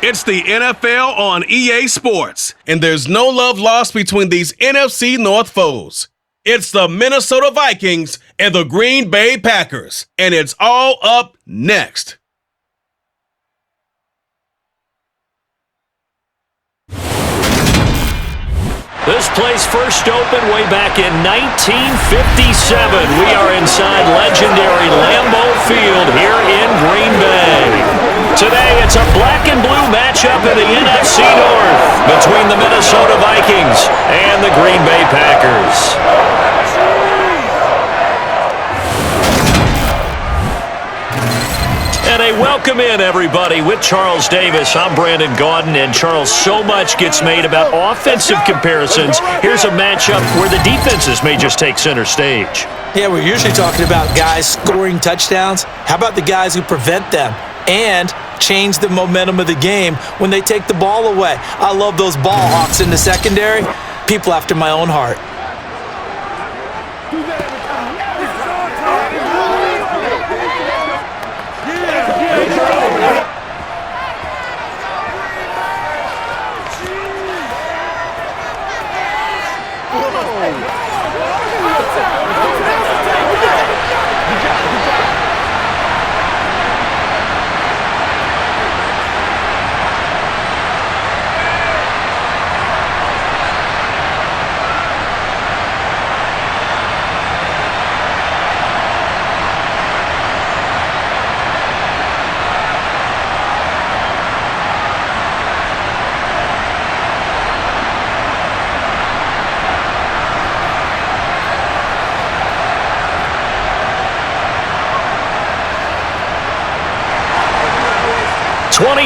It's the NFL on EA Sports, and there's no love lost between these NFC North foes. It's the Minnesota Vikings and the Green Bay Packers, and it's all up next. This place first opened way back in 1957. We are inside legendary Lambeau Field here in Green Bay. Today, it's a black and blue matchup in the NFC North between the Minnesota Vikings and the Green Bay Packers. And a welcome in, everybody, with Charles Davis. I'm Brandon Gaudin, and Charles, so much gets made about offensive comparisons. Here's a matchup where the defenses may just take center stage. Yeah, we're usually talking about guys scoring touchdowns. How about the guys who prevent them and change the momentum of the game when they take the ball away? I love those ball hawks in the secondary. People after my own heart.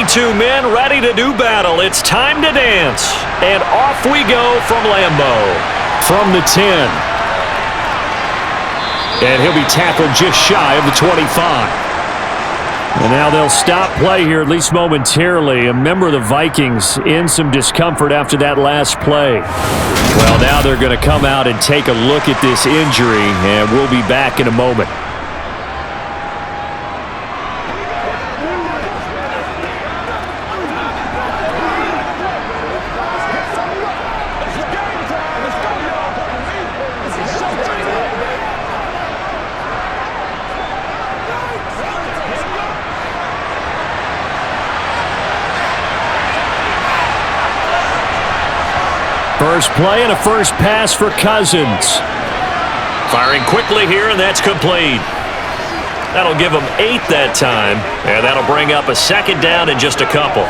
Two men ready to do battle. It's time to dance. And off we go from Lambeau. From the 10. And he'll be tackled just shy of the 25. And now they'll stop play here, at least momentarily. A member of the Vikings in some discomfort after that last play. Well, now they're going to come out and take a look at this injury, and we'll be back in a moment. First play and a first pass for Cousins. Firing quickly here, and that's complete. That'll give them 8 that time, and that'll bring up a second down in just a couple.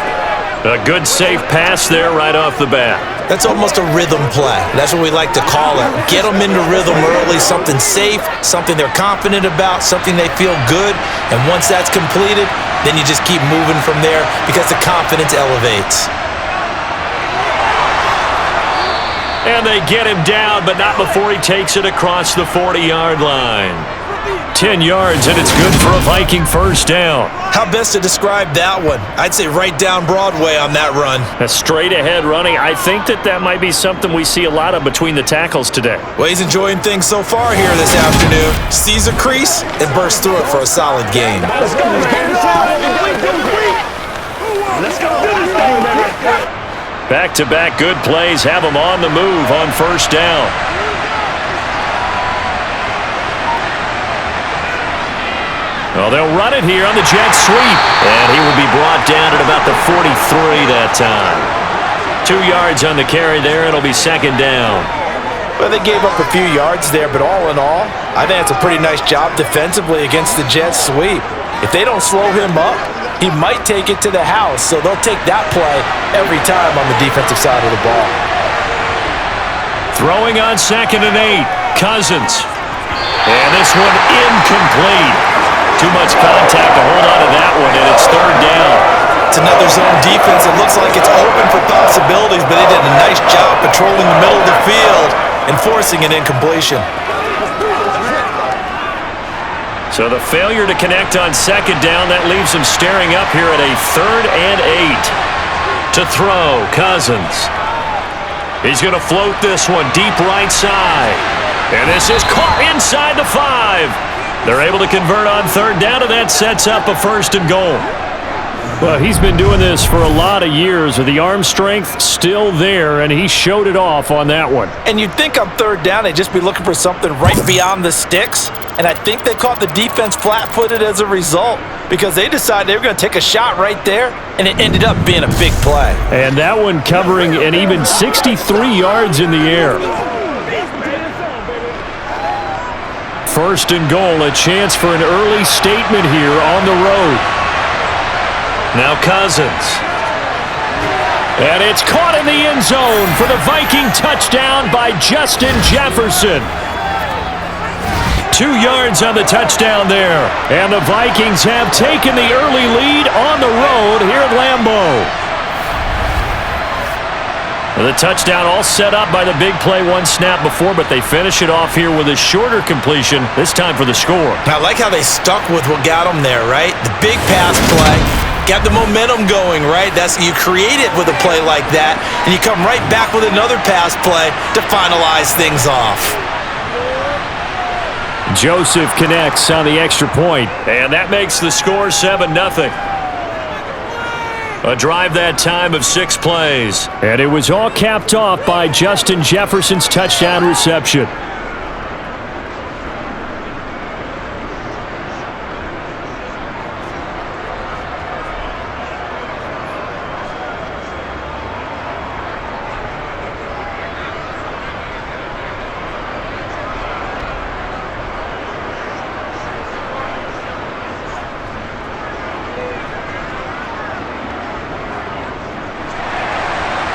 A good, safe pass there right off the bat. That's almost a rhythm play. That's what we like to call it. Get them into rhythm early, something safe, something they're confident about, something they feel good. And once that's completed, then you just keep moving from there because the confidence elevates. And they get him down, but not before he takes it across the 40-yard line. 10 yards, and it's good for a Viking first down. How best to describe that one? I'd say right down Broadway on that run. A straight-ahead running. I think that might be something we see a lot of between the tackles today. Well, he's enjoying things so far here this afternoon. Sees a crease and bursts through it for a solid gain. Let's go. Back-to-back good plays have him on the move on first down. Well, they'll run it here on the jet sweep. And he will be brought down at about the 43 that time. 2 yards on the carry there. It'll be second down. Well, they gave up a few yards there, but all in all, I think it's a pretty nice job defensively against the jet sweep. If they don't slow him up, he might take it to the house, so they'll take that play every time on the defensive side of the ball. Throwing on 2nd and 8, Cousins. And this one incomplete. Too much contact to hold on to that one, and it's third down. It's another zone defense. It looks like it's open for possibilities, but they did a nice job patrolling the middle of the field and forcing an incompletion. So the failure to connect on second down, that leaves him staring up here at a 3rd and 8. To throw, Cousins. He's going to float this one deep right side. And this is caught inside the 5. They're able to convert on third down, and that sets up a 1st and goal. Well, he's been doing this for a lot of years with the arm strength still there, and he showed it off on that one. And you'd think on third down they'd just be looking for something right beyond the sticks, and I think they caught the defense flat-footed as a result because they decided they were going to take a shot right there, and it ended up being a big play. And that one covering an even 63 yards in the air. First and goal, a chance for an early statement here on the road. Now Cousins. And it's caught in the end zone for the Viking touchdown by Justin Jefferson. 2 yards on the touchdown there. And the Vikings have taken the early lead on the road here at Lambeau. The touchdown all set up by the big play one snap before, but they finish it off here with a shorter completion, this time for the score. I like how they stuck with what got them there, right? The big pass play. Got the momentum going, right? You create it with a play like that, and you come right back with another pass play to finalize things off. Joseph connects on the extra point, and that makes the score 7-0. A drive that time of 6 plays, and it was all capped off by Justin Jefferson's touchdown reception.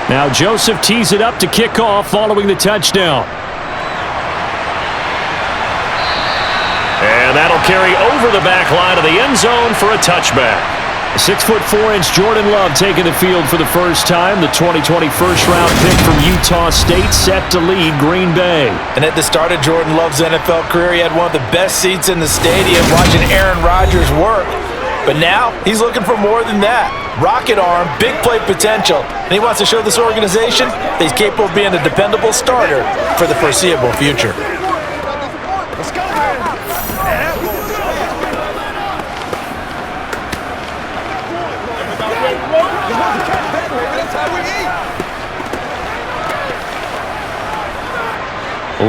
Now Joseph tees it up to kick off following the touchdown. And that'll carry over the back line of the end zone for a touchback. 6'4" Jordan Love taking the field for the first time. The 2020 first-round pick from Utah State set to lead Green Bay. And at the start of Jordan Love's NFL career, he had one of the best seats in the stadium watching Aaron Rodgers work. But now he's looking for more than that. Rocket arm, big play potential, and he wants to show this organization that he's capable of being a dependable starter for the foreseeable future. Let's go.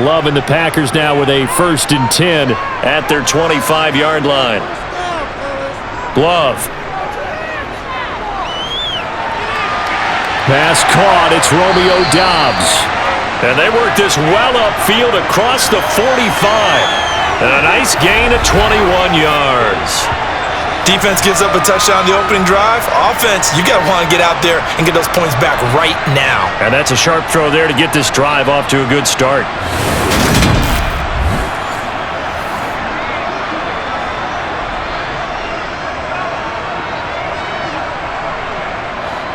Love and the Packers now with a 1st and 10 at their 25-yard line. Love. Pass caught. It's Romeo Doubs. And they work this well upfield across the 45. And a nice gain of 21 yards. Defense gives up a touchdown the opening drive. Offense, you got to want to get out there and get those points back right now. And that's a sharp throw there to get this drive off to a good start.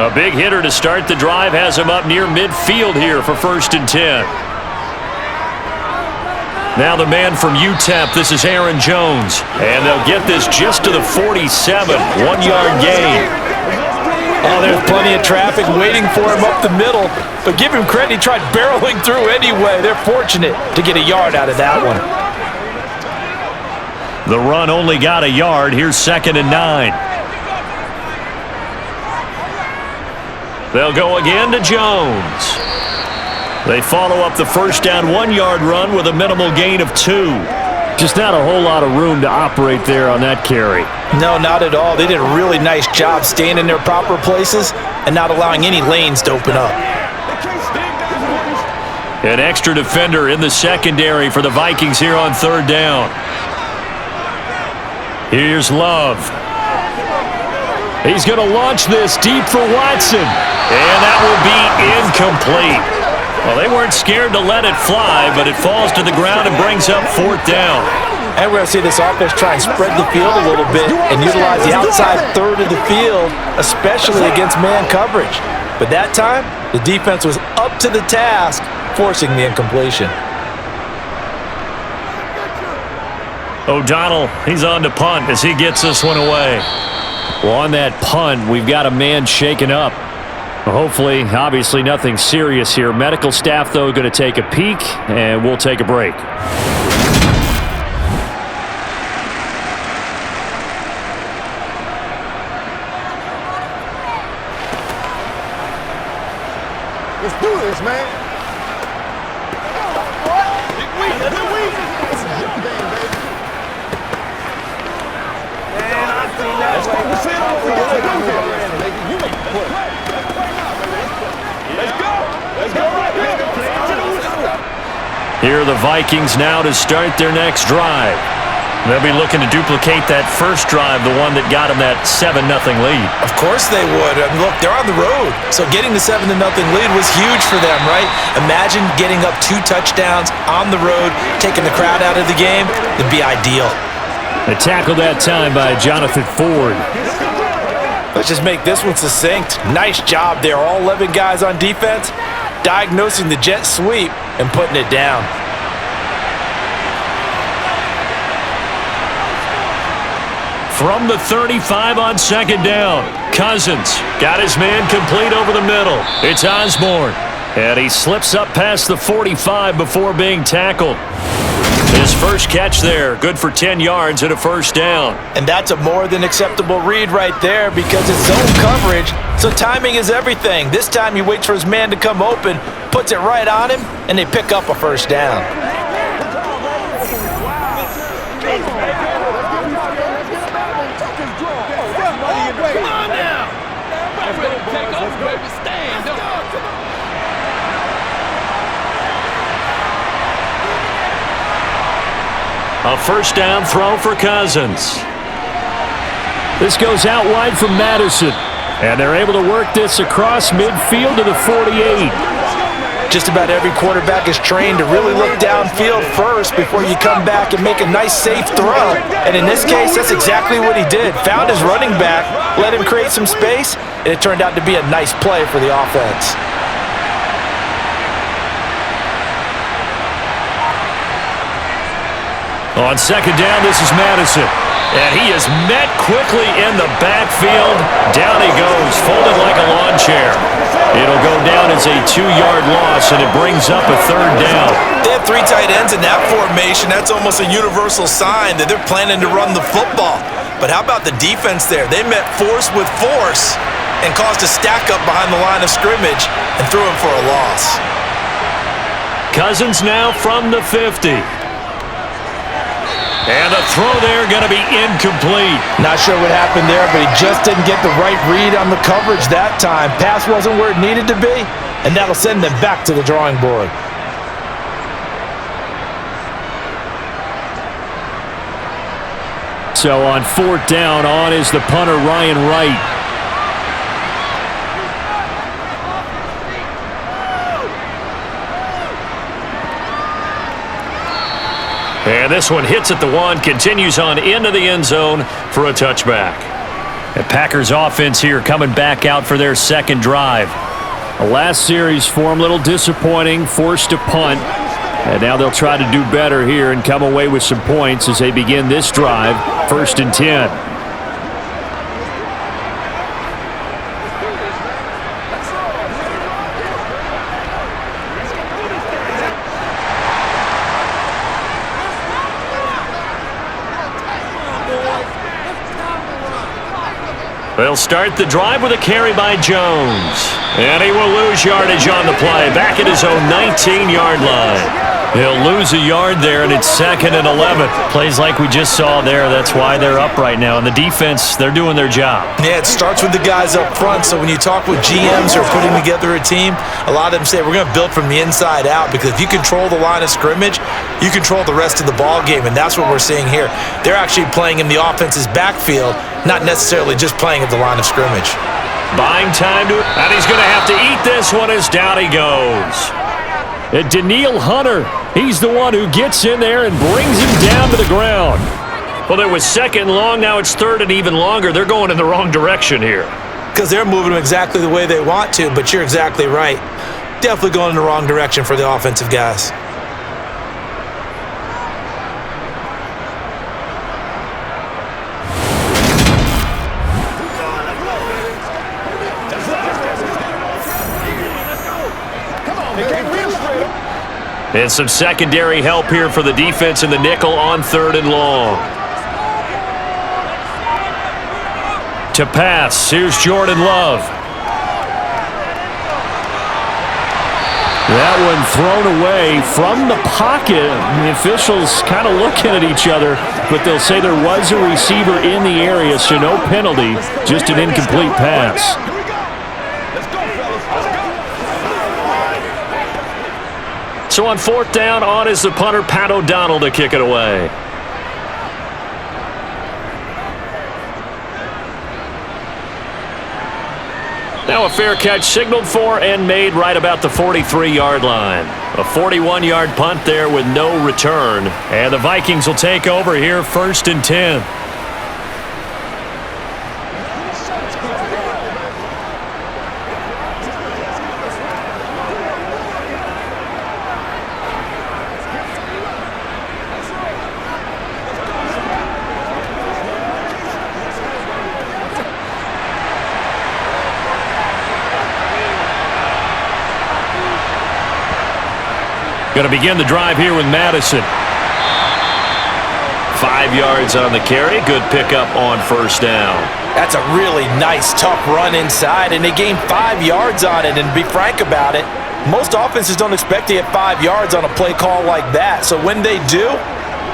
A big hitter to start the drive has him up near midfield here for 1st and 10. Now the man from UTEP, this is Aaron Jones. And they'll get this just to the 47, 1-yard gain. Oh, there's plenty of traffic waiting for him up the middle. But give him credit, he tried barreling through anyway. They're fortunate to get a yard out of that one. The run only got a yard. Here's 2nd and 9. They'll go again to Jones. They follow up the first down 1-yard run with a minimal gain of 2. Just not a whole lot of room to operate there on that carry. No, not at all. They did a really nice job staying in their proper places and not allowing any lanes to open up. An extra defender in the secondary for the Vikings here on 3rd down. Here's Love. He's going to launch this deep for Watson. And that will be incomplete. Well, they weren't scared to let it fly, but it falls to the ground and brings up 4th down. And we're going to see this offense try and spread the field a little bit and utilize the outside third of the field, especially against man coverage. But that time, the defense was up to the task, forcing the incompletion. O'Donnell, he's on to punt as he gets this one away. Well, on that punt, we've got a man shaken up. Hopefully, obviously nothing serious here. Medical staff, though, going to take a peek, and we'll take a break. this, man. Let's focus in on what we got to do here. You make the play. Let's go. Let's go right here. Here are the Vikings now to start their next drive. They'll be looking to duplicate that first drive, the one that got them that 7-0 lead. Of course they would. I mean, look, they're on the road. So getting the 7-0 lead was huge for them, right? Imagine getting up 2 touchdowns on the road, taking the crowd out of the game. It'd be ideal. A tackle that time by Jonathan Ford. Let's just make this one succinct. Nice job there. All 11 guys on defense, diagnosing the jet sweep and putting it down. From the 35 on second down, Cousins got his man complete over the middle. It's Osborne, and he slips up past the 45 before being tackled. His first catch there, good for 10 yards and a first down. And that's a more than acceptable read right there because it's zone coverage, so timing is everything. This time he waits for his man to come open, puts it right on him, and they pick up a first down. A first down throw for Cousins. This goes out wide from Madison, and they're able to work this across midfield to the 48. Just about every quarterback is trained to really look downfield first before you come back and make a nice, safe throw. And in this case, that's exactly what he did. Found his running back, let him create some space, and it turned out to be a nice play for the offense. On second down, this is Madison. And he is met quickly in the backfield. Down he goes, folded like a lawn chair. It'll go down as a 2-yard loss, and it brings up a third down. They have 3 tight ends in that formation. That's almost a universal sign that they're planning to run the football. But how about the defense there? They met force with force and caused a stack up behind the line of scrimmage and threw him for a loss. Cousins now from the 50. And the throw there going to be incomplete. Not sure what happened there, but he just didn't get the right read on the coverage that time. Pass wasn't where it needed to be, and that'll send them back to the drawing board. So on fourth down, on is the punter, Ryan Wright. And this one hits at the 1, continues on into the end zone for a touchback. The Packers offense here coming back out for their second drive. The last series for them, a little disappointing, forced to punt. And now they'll try to do better here and come away with some points as they begin this drive, 1st and 10. They'll start the drive with a carry by Jones. And he will lose yardage on the play, back at his own 19-yard line. He'll lose a yard there, and it's 2nd and 11. Plays like we just saw there. That's why they're up right now. And the defense, they're doing their job. Yeah, it starts with the guys up front. So when you talk with GMs who are putting together a team, a lot of them say we're going to build from the inside out, because if you control the line of scrimmage, you control the rest of the ball game, and that's what we're seeing here. They're actually playing in the offense's backfield, not necessarily just playing at the line of scrimmage. Buying time to it, and he's going to have to eat this one as down he goes. And Daniil Hunter, he's the one who gets in there and brings him down to the ground. Well, it was 2nd and long, now it's 3rd and even longer. They're going in the wrong direction here. Because they're moving them exactly the way they want to, but you're exactly right. Definitely going in the wrong direction for the offensive guys. And some secondary help here for the defense in the nickel on 3rd and long. To pass, here's Jordan Love. That one thrown away from the pocket. The officials kind of looking at each other, but they'll say there was a receiver in the area, so no penalty, just an incomplete pass. So on fourth down, on is the punter, Pat O'Donnell, to kick it away. Now a fair catch signaled for and made right about the 43-yard line. A 41-yard punt there with no return. And the Vikings will take over here, 1st and 10. Going to begin the drive here with Madison. 5 yards on the carry. Good pickup on first down. That's a really nice, tough run inside, and they gained 5 yards on it. And to be frank about it, most offenses don't expect to get 5 yards on a play call like that. So when they do,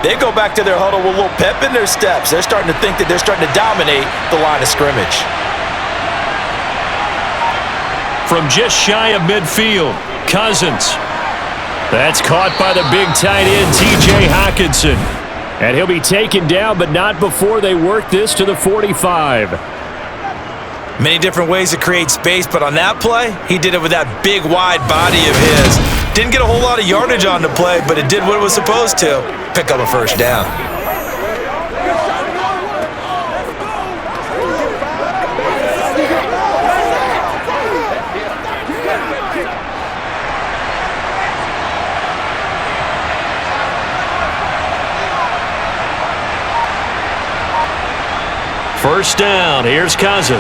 they go back to their huddle with a little pep in their steps. They're starting to think that they're starting to dominate the line of scrimmage. From just shy of midfield, Cousins. That's caught by the big tight end, T.J. Hockenson. And he'll be taken down, but not before they work this to the 45. Many different ways to create space, but on that play, he did it with that big, wide body of his. Didn't get a whole lot of yardage on the play, but it did what it was supposed to. Pick up a first down. First down, here's Cousins.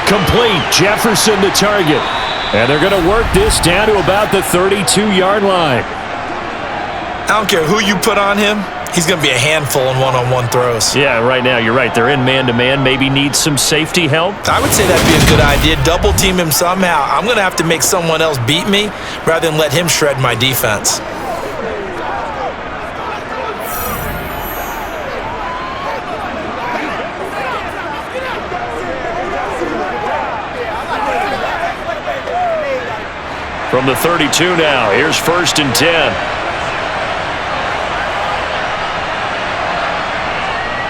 Complete, Jefferson the target. And they're going to work this down to about the 32-yard line. I don't care who you put on him, he's going to be a handful in one-on-one throws. Yeah, right now, you're right. They're in man-to-man, maybe need some safety help. I would say that'd be a good idea. Double team him somehow. I'm going to have to make someone else beat me rather than let him shred my defense. From the 32 now, here's 1st and 10.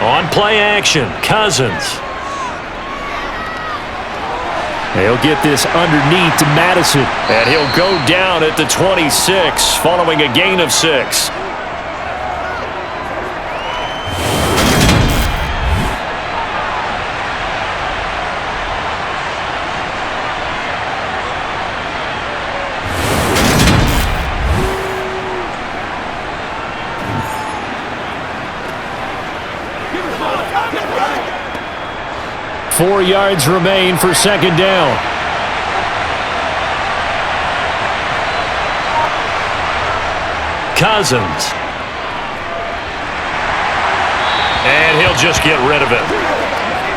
On play action, Cousins. He'll get this underneath to Madison, and he'll go down at the 26 following a gain of 6. Four yards remain for second down. Cousins. And he'll just get rid of it.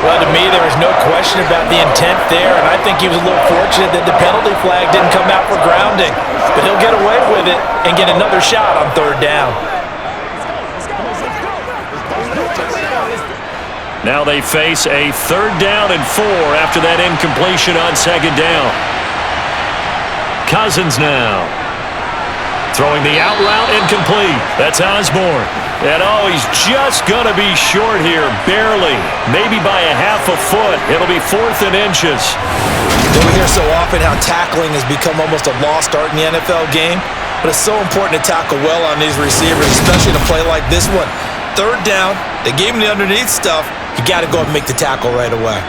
Well, to me, there was no question about the intent there, and I think he was a little fortunate that the penalty flag didn't come out for grounding. But he'll get away with it and get another shot on third down. Now they face a 3rd down and 4 after that incompletion on second down. Cousins now. Throwing the out route incomplete. That's Osborne. And he's just going to be short here, barely. Maybe by a half a foot. It'll be 4th and inches. We hear so often how tackling has become almost a lost art in the NFL game. But it's so important to tackle well on these receivers, especially in a play like this one. 3rd down, they gave him the underneath stuff. You got to go and make the tackle right away.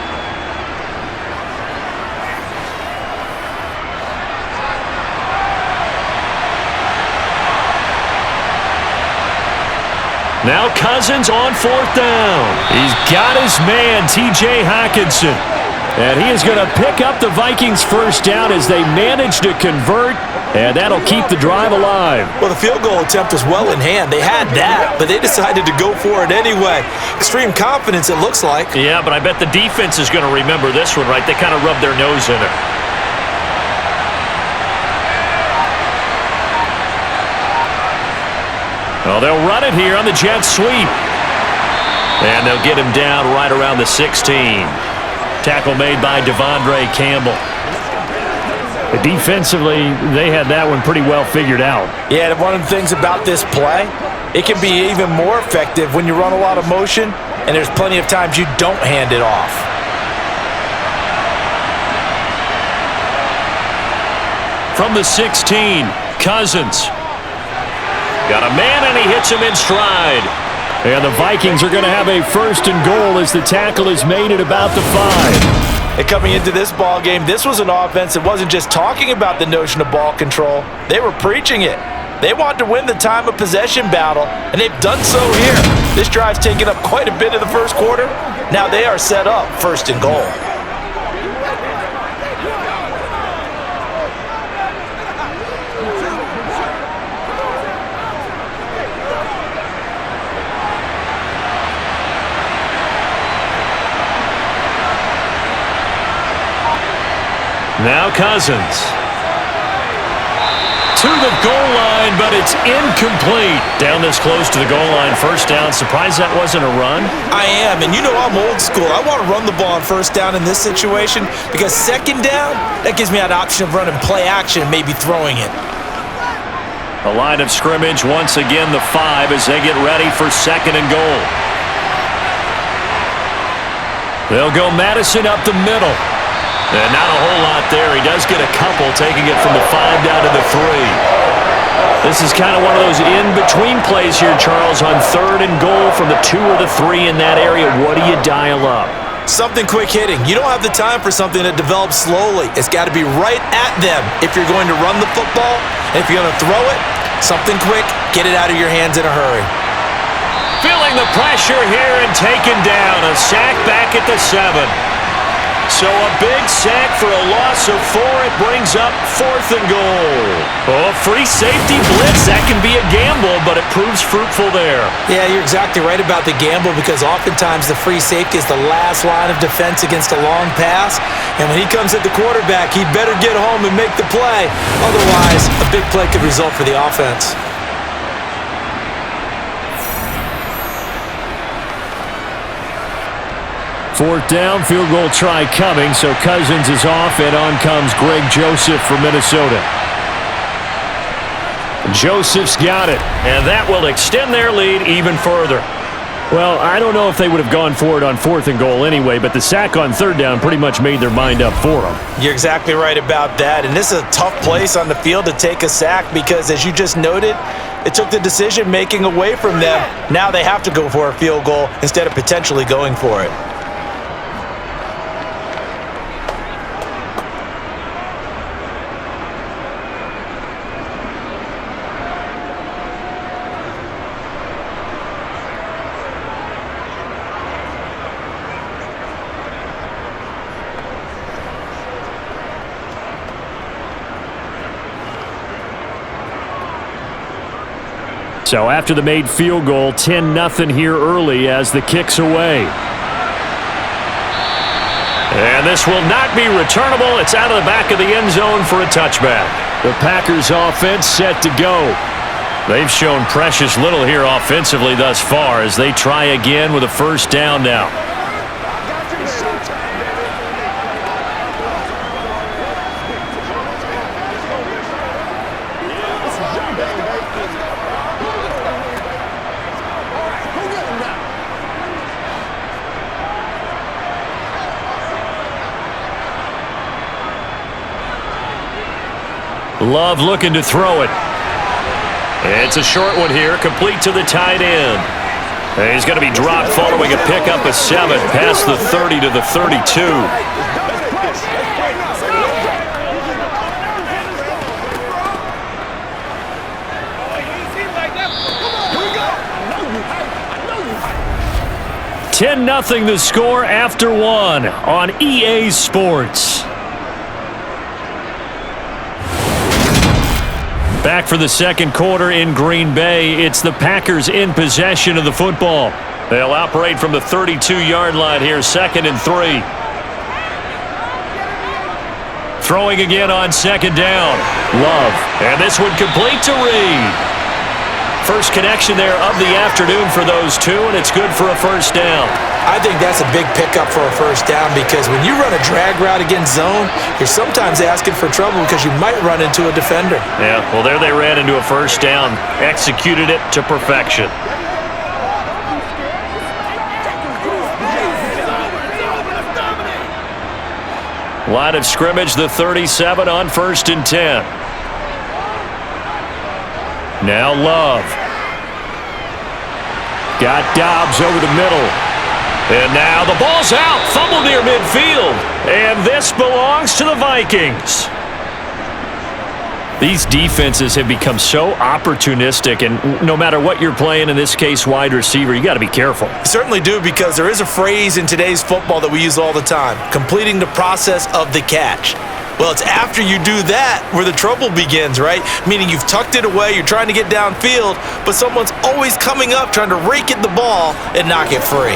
Now Cousins on 4th down. He's got his man, T.J. Hockenson. And he is going to pick up the Vikings' first down as they manage to convert, and that'll keep the drive alive. Well, the field goal attempt was well in hand. They had that, but they decided to go for it anyway. Extreme confidence, it looks like. Yeah, but I bet the defense is going to remember this one, right? They kind of rubbed their nose in it. Well, they'll run it here on the jet sweep. And they'll get him down right around the 16. Tackle made by Devondre Campbell. Defensively, they had that one pretty well figured out. Yeah, and one of the things about this play, it can be even more effective when you run a lot of motion, and there's plenty of times you don't hand it off. From the 16, Cousins. Got a man, and he hits him in stride. And the Vikings are going to have a 1st and goal as the tackle is made at about the 5. And coming into this ball game, this was an offense that wasn't just talking about the notion of ball control. They were preaching it. They wanted to win the time of possession battle, and they've done so here. This drive's taken up quite a bit of the first quarter. Now they are set up 1st and goal. Now Cousins. To the goal line, but it's incomplete. Down this close to the goal line, 1st down. Surprised that wasn't a run? I am, and you know I'm old school. I want to run the ball on 1st down in this situation because 2nd down, that gives me an option of running play action and maybe throwing it. The line of scrimmage, once again the 5 as they get ready for 2nd and goal. They'll go Madison up the middle. And not a whole lot there. He does get a couple, taking it from the 5 down to the 3. This is kind of one of those in-between plays here, Charles, on 3rd and goal from the 2 or the 3 in that area. What do you dial up? Something quick hitting. You don't have the time for something that develops slowly. It's got to be right at them if you're going to run the football. And if you're going to throw it, something quick, get it out of your hands in a hurry. Feeling the pressure here and taken down. A sack back at the 7. So a big sack for a loss of 4. It brings up 4th and goal. Oh, free safety blitz. That can be a gamble, but it proves fruitful there. Yeah, you're exactly right about the gamble because oftentimes the free safety is the last line of defense against a long pass. And when he comes at the quarterback, he'd better get home and make the play. Otherwise, a big play could result for the offense. Fourth down, field goal try coming, so Cousins is off, and on comes Greg Joseph for Minnesota. Joseph's got it, and that will extend their lead even further. Well, I don't know if they would have gone for it on 4th and goal anyway, but the sack on 3rd down pretty much made their mind up for them. You're exactly right about that, and this is a tough place on the field to take a sack because, as you just noted, it took the decision-making away from them. Now they have to go for a field goal instead of potentially going for it. So after the made field goal, 10-0 here early as the kick's away. And this will not be returnable. It's out of the back of the end zone for a touchback. The Packers offense set to go. They've shown precious little here offensively thus far as they try again with a 1st down now. Love looking to throw it. It's a short one here, complete to the tight end. And he's going to be dropped following a pickup of 7 past the 30 to the 32. $10-0 the score after 1 on EA Sports. Back for the 2nd quarter in Green Bay. It's the Packers in possession of the football. They'll operate from the 32-yard line here, 2nd and 3. Throwing again on 2nd down. Love. And this one complete to Reed. First connection there of the afternoon for those two, and it's good for a first down. I think that's a big pickup for a first down because when you run a drag route against zone, you're sometimes asking for trouble because you might run into a defender. Yeah, well, there they ran into a first down. Executed it to perfection. Line of scrimmage, the 37 on 1st and 10. Now Love. Got Dobbs over the middle. And now the ball's out. Fumble near midfield. And this belongs to the Vikings. These defenses have become so opportunistic, and no matter what you're playing, in this case wide receiver, you got to be careful. You certainly do, because there is a phrase in today's football that we use all the time, completing the process of the catch. Well, it's after you do that where the trouble begins, right? Meaning you've tucked it away, you're trying to get downfield, but someone's always coming up trying to rake at the ball and knock it free.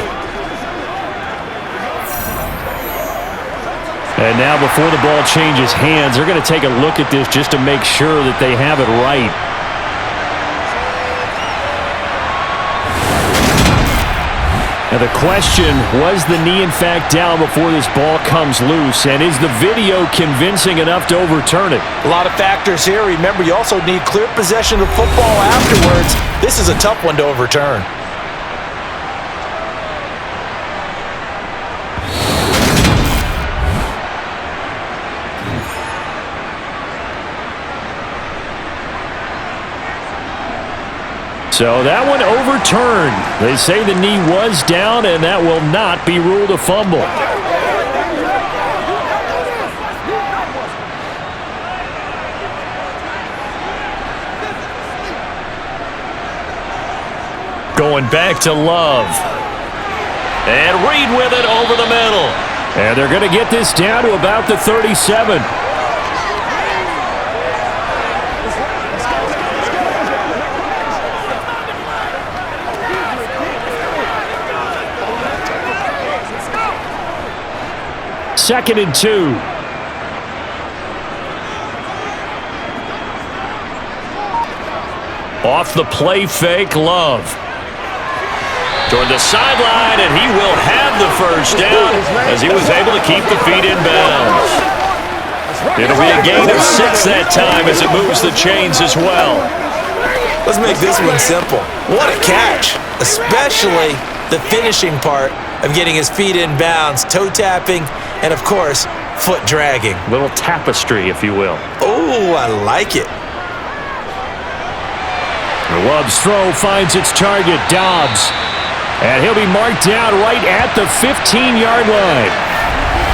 And now before the ball changes hands, they're going to take a look at this just to make sure that they have it right. Now the question, was the knee in fact down before this ball comes loose? And is the video convincing enough to overturn it? A lot of factors here. Remember, you also need clear possession of football afterwards. This is a tough one to overturn. So that one overturned. They say the knee was down, and that will not be ruled a fumble. Going back to Love. And Reed with it over the middle. And they're going to get this down to about the 37. Second and 2. Off the play fake, Love. Toward the sideline, and he will have the first down as he was able to keep the feet in bounds. It'll be a gain of 6 that time as it moves the chains as well. Let's make this one simple. What a catch, especially the finishing part of getting his feet in bounds, toe tapping, and of course, foot dragging. Little tapestry, if you will. Oh, I like it. Love's throw finds its target, Dobbs. And he'll be marked down right at the 15-yard line.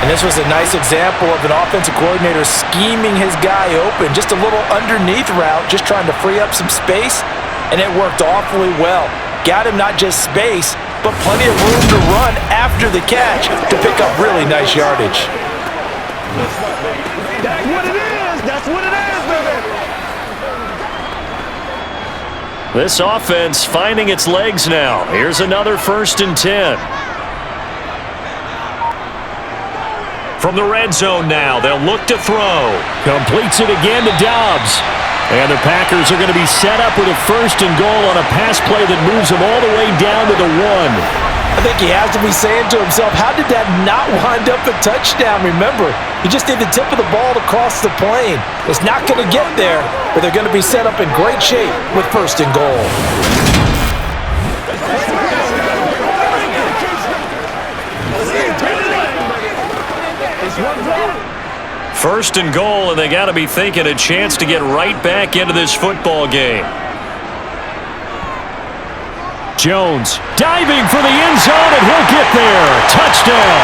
And this was a nice example of an offensive coordinator scheming his guy open. Just a little underneath route, just trying to free up some space, and it worked awfully well. Got him not just space, but plenty of room to run after the catch to pick up really nice yardage. That's what it is. That's what it is, baby. This offense finding its legs now. Here's another 1st and 10. From the red zone now, they'll look to throw. Completes it again to Dobbs. And the Packers are going to be set up with a 1st and goal on a pass play that moves them all the way down to the 1. I think he has to be saying to himself, how did that not wind up a touchdown? Remember, you just need the tip of the ball to cross the plane. It's not going to get there, but they're going to be set up in great shape with 1st and goal. First and goal, and they got to be thinking a chance to get right back into this football game. Jones diving for the end zone, and he'll get there. Touchdown.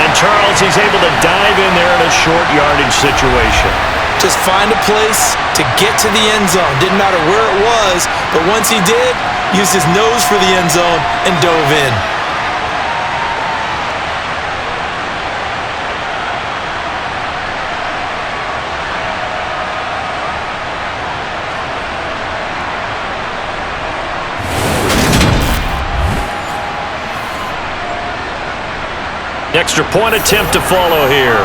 And Charles, he's able to dive in there in a short yardage situation. Just find a place to get to the end zone. Didn't matter where it was, but once he did, used his nose for the end zone and dove in. Extra point attempt to follow here.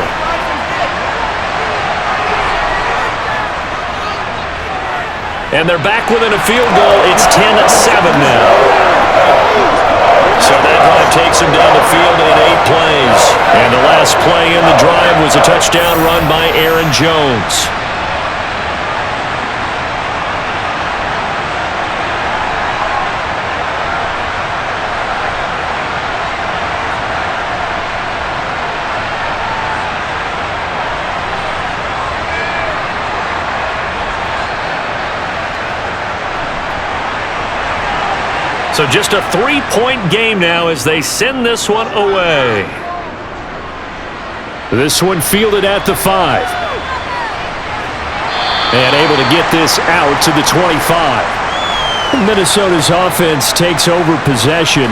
And they're back within a field goal. It's 10-7 now. So that drive takes him down the field in 8 plays. And the last play in the drive was a touchdown run by Aaron Jones. So just a 3-point game now as they send this one away. This one fielded at the 5. And able to get this out to the 25. Minnesota's offense takes over possession.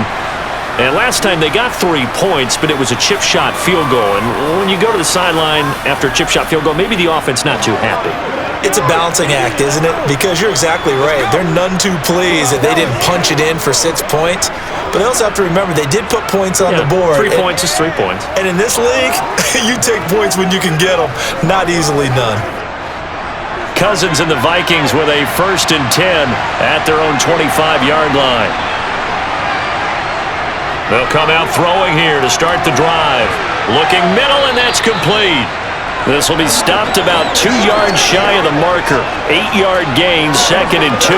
And last time they got 3 points, but it was a chip shot field goal. And when you go to the sideline after a chip shot field goal, maybe the offense not too happy. It's a balancing act, isn't it? Because you're exactly right. They're none too pleased that they didn't punch it in for 6 points. But they also have to remember they did put points on the board. 3 points is 3 points. And in this league, you take points when you can get them. Not easily done. Cousins and the Vikings with a 1st and 10 at their own 25-yard line. They'll come out throwing here to start the drive. Looking middle, and that's complete. This will be stopped about 2 yards shy of the marker. 8-yard gain, 2nd and 2.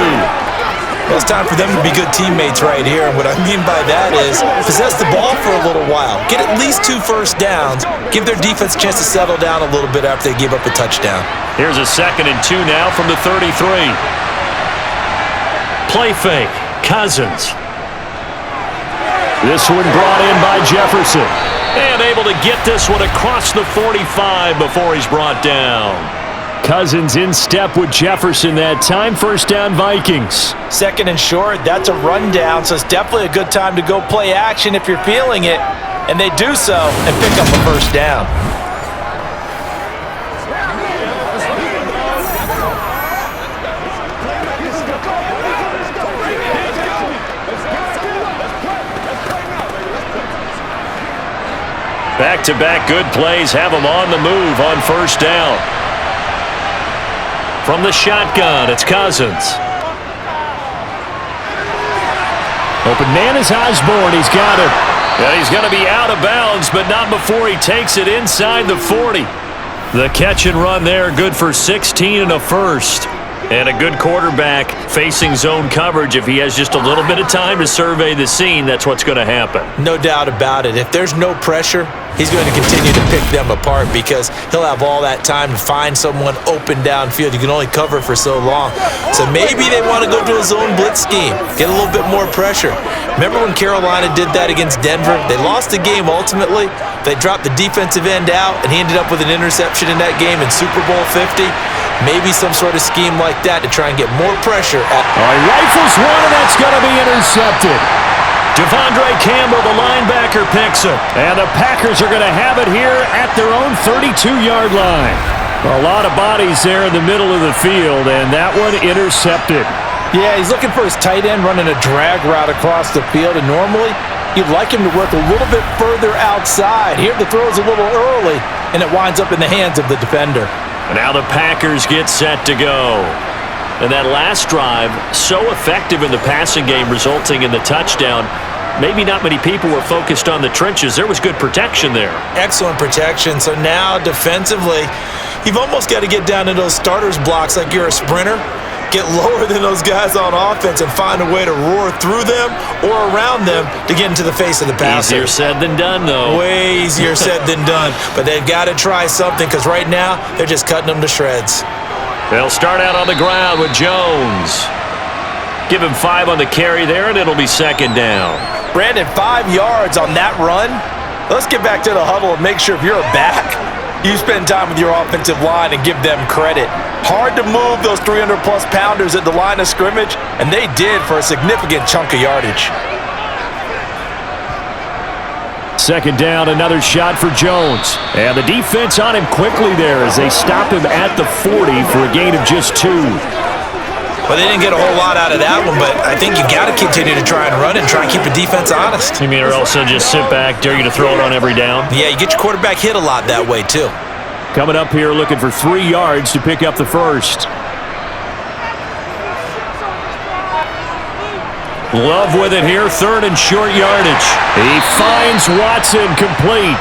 Well, it's time for them to be good teammates right here. And what I mean by that is possess the ball for a little while. Get at least 2 first downs. Give their defense a chance to settle down a little bit after they give up a touchdown. Here's a 2nd and 2 now from the 33. Play fake. Cousins. This one brought in by Jefferson. And able to get this one across the 45 before he's brought down. Cousins in step with Jefferson that time. 1st down Vikings. 2nd and short, that's a rundown, so it's definitely a good time to go play action if you're feeling it. And they do so and pick up a 1st down. Back-to-back good plays have them on the move on 1st down. From the shotgun, it's Cousins. Open man is Osborne. He's got it. Yeah, he's going to be out of bounds, but not before he takes it inside the 40. The catch and run there, good for 16 and a 1st. And a good quarterback facing zone coverage. If he has just a little bit of time to survey the scene, that's what's going to happen. No doubt about it. If there's no pressure, he's going to continue to pick them apart because he'll have all that time to find someone open downfield. You can only cover for so long. So maybe they want to go to a zone blitz scheme, get a little bit more pressure. Remember when Carolina did that against Denver? They lost the game ultimately. They dropped the defensive end out, and he ended up with an interception in that game in Super Bowl 50. Maybe some sort of scheme like that to try and get more pressure. All right, rifles one, and that's going to be intercepted. Devondre Campbell, the linebacker, picks it. And the Packers are going to have it here at their own 32-yard line. A lot of bodies there in the middle of the field, and that one intercepted. Yeah, he's looking for his tight end running a drag route across the field, and normally you'd like him to work a little bit further outside. Here the throw is a little early, and it winds up in the hands of the defender. And now the Packers get set to go. And that last drive, so effective in the passing game, resulting in the touchdown. Maybe not many people were focused on the trenches. There was good protection there. Excellent protection. So now defensively, you've almost got to get down to those starters blocks like you're a sprinter. Get lower than those guys on offense and find a way to roar through them or around them to get into the face of the passer. Easier said than done, though. Way easier said than done. But they've got to try something because right now they're just cutting them to shreds. They'll start out on the ground with Jones. Give him 5 on the carry there, and it'll be 2nd down. Brandon, 5 yards on that run. Let's get back to the huddle and make sure if you're a back, you spend time with your offensive line and give them credit. Hard to move those 300-plus pounders at the line of scrimmage, and they did for a significant chunk of yardage. 2nd down, another shot for Jones. And the defense on him quickly there as they stop him at the 40 for a gain of just 2. Well, they didn't get a whole lot out of that one, but I think you got to continue to try and run and try and keep the defense honest. You mean or else they'll just sit back, dare you to throw it on every down? Yeah, you get your quarterback hit a lot that way, too. Coming up here looking for 3 yards to pick up the 1st. Love with it here, third and short yardage. He finds Watson complete.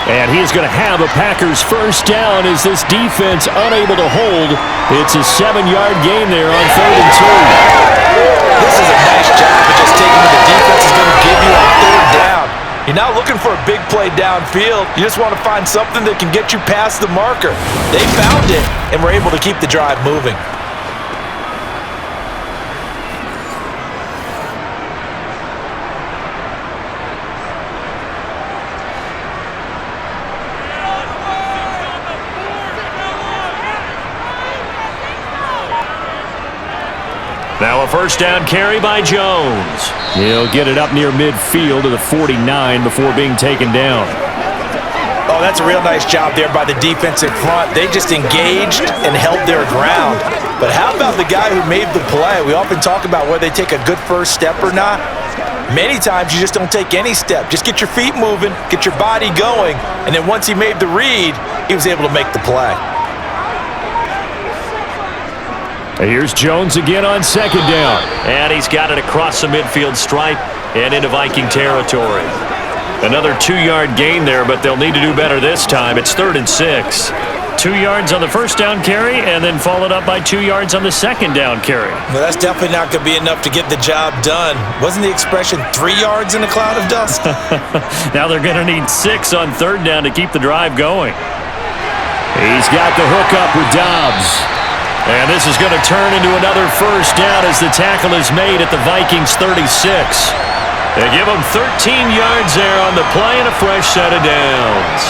And he's going to have a Packers first down as this defense unable to hold. It's a 7-yard gain there on 3rd and 2. This is a nice job of just taking what the defense is going to give you on 3rd down. You're not looking for a big play downfield. You just want to find something that can get you past the marker. They found it and were able to keep the drive moving. Now a first down carry by Jones. He'll get it up near midfield to the 49 before being taken down. Oh, that's a real nice job there by the defensive front. They just engaged and held their ground. But how about the guy who made the play? We often talk about whether they take a good first step or not. Many times you just don't take any step. Just get your feet moving, get your body going, and then once he made the read, he was able to make the play. Here's Jones again on 2nd down. And he's got it across the midfield stripe and into Viking territory. Another 2-yard gain there, but they'll need to do better this time. It's 3rd and 6. 2 yards on the first down carry and then followed up by 2 yards on the 2nd down carry. Well, that's definitely not going to be enough to get the job done. Wasn't the expression 3 yards in a cloud of dust? Now they're going to need 6 on 3rd down to keep the drive going. He's got the hook up with Dobbs. And this is going to turn into another first down as the tackle is made at the Vikings 36. They give them 13 yards there on the play and a fresh set of downs.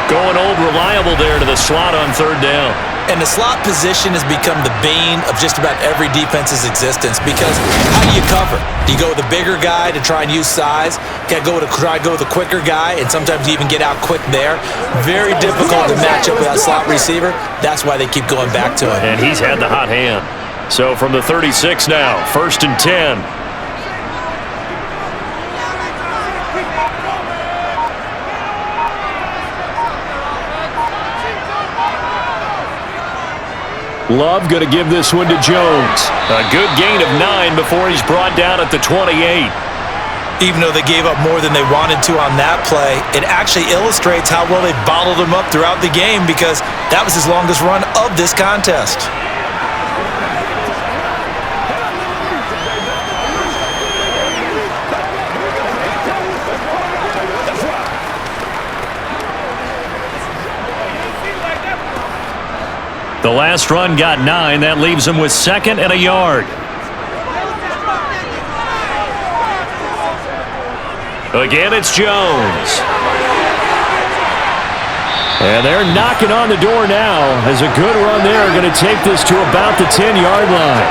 Going old reliable there to the slot on 3rd down. And the slot position has become the bane of just about every defense's existence because how do you cover? Do you go with a bigger guy to try and use size? Try to go with a quicker guy, and sometimes you even get out quick there. Very difficult to match up with that slot receiver. That's why they keep going back to him. And he's had the hot hand. So from the 36 now, 1st and 10. Love going to give this one to Jones. A good gain of 9 before he's brought down at the 28. Even though they gave up more than they wanted to on that play, it actually illustrates how well they bottled him up throughout the game because that was his longest run of this contest. The last run got 9. That leaves him with 2nd and a yard. Again, it's Jones. And they're knocking on the door now as a good run there going to take this to about the 10-yard line.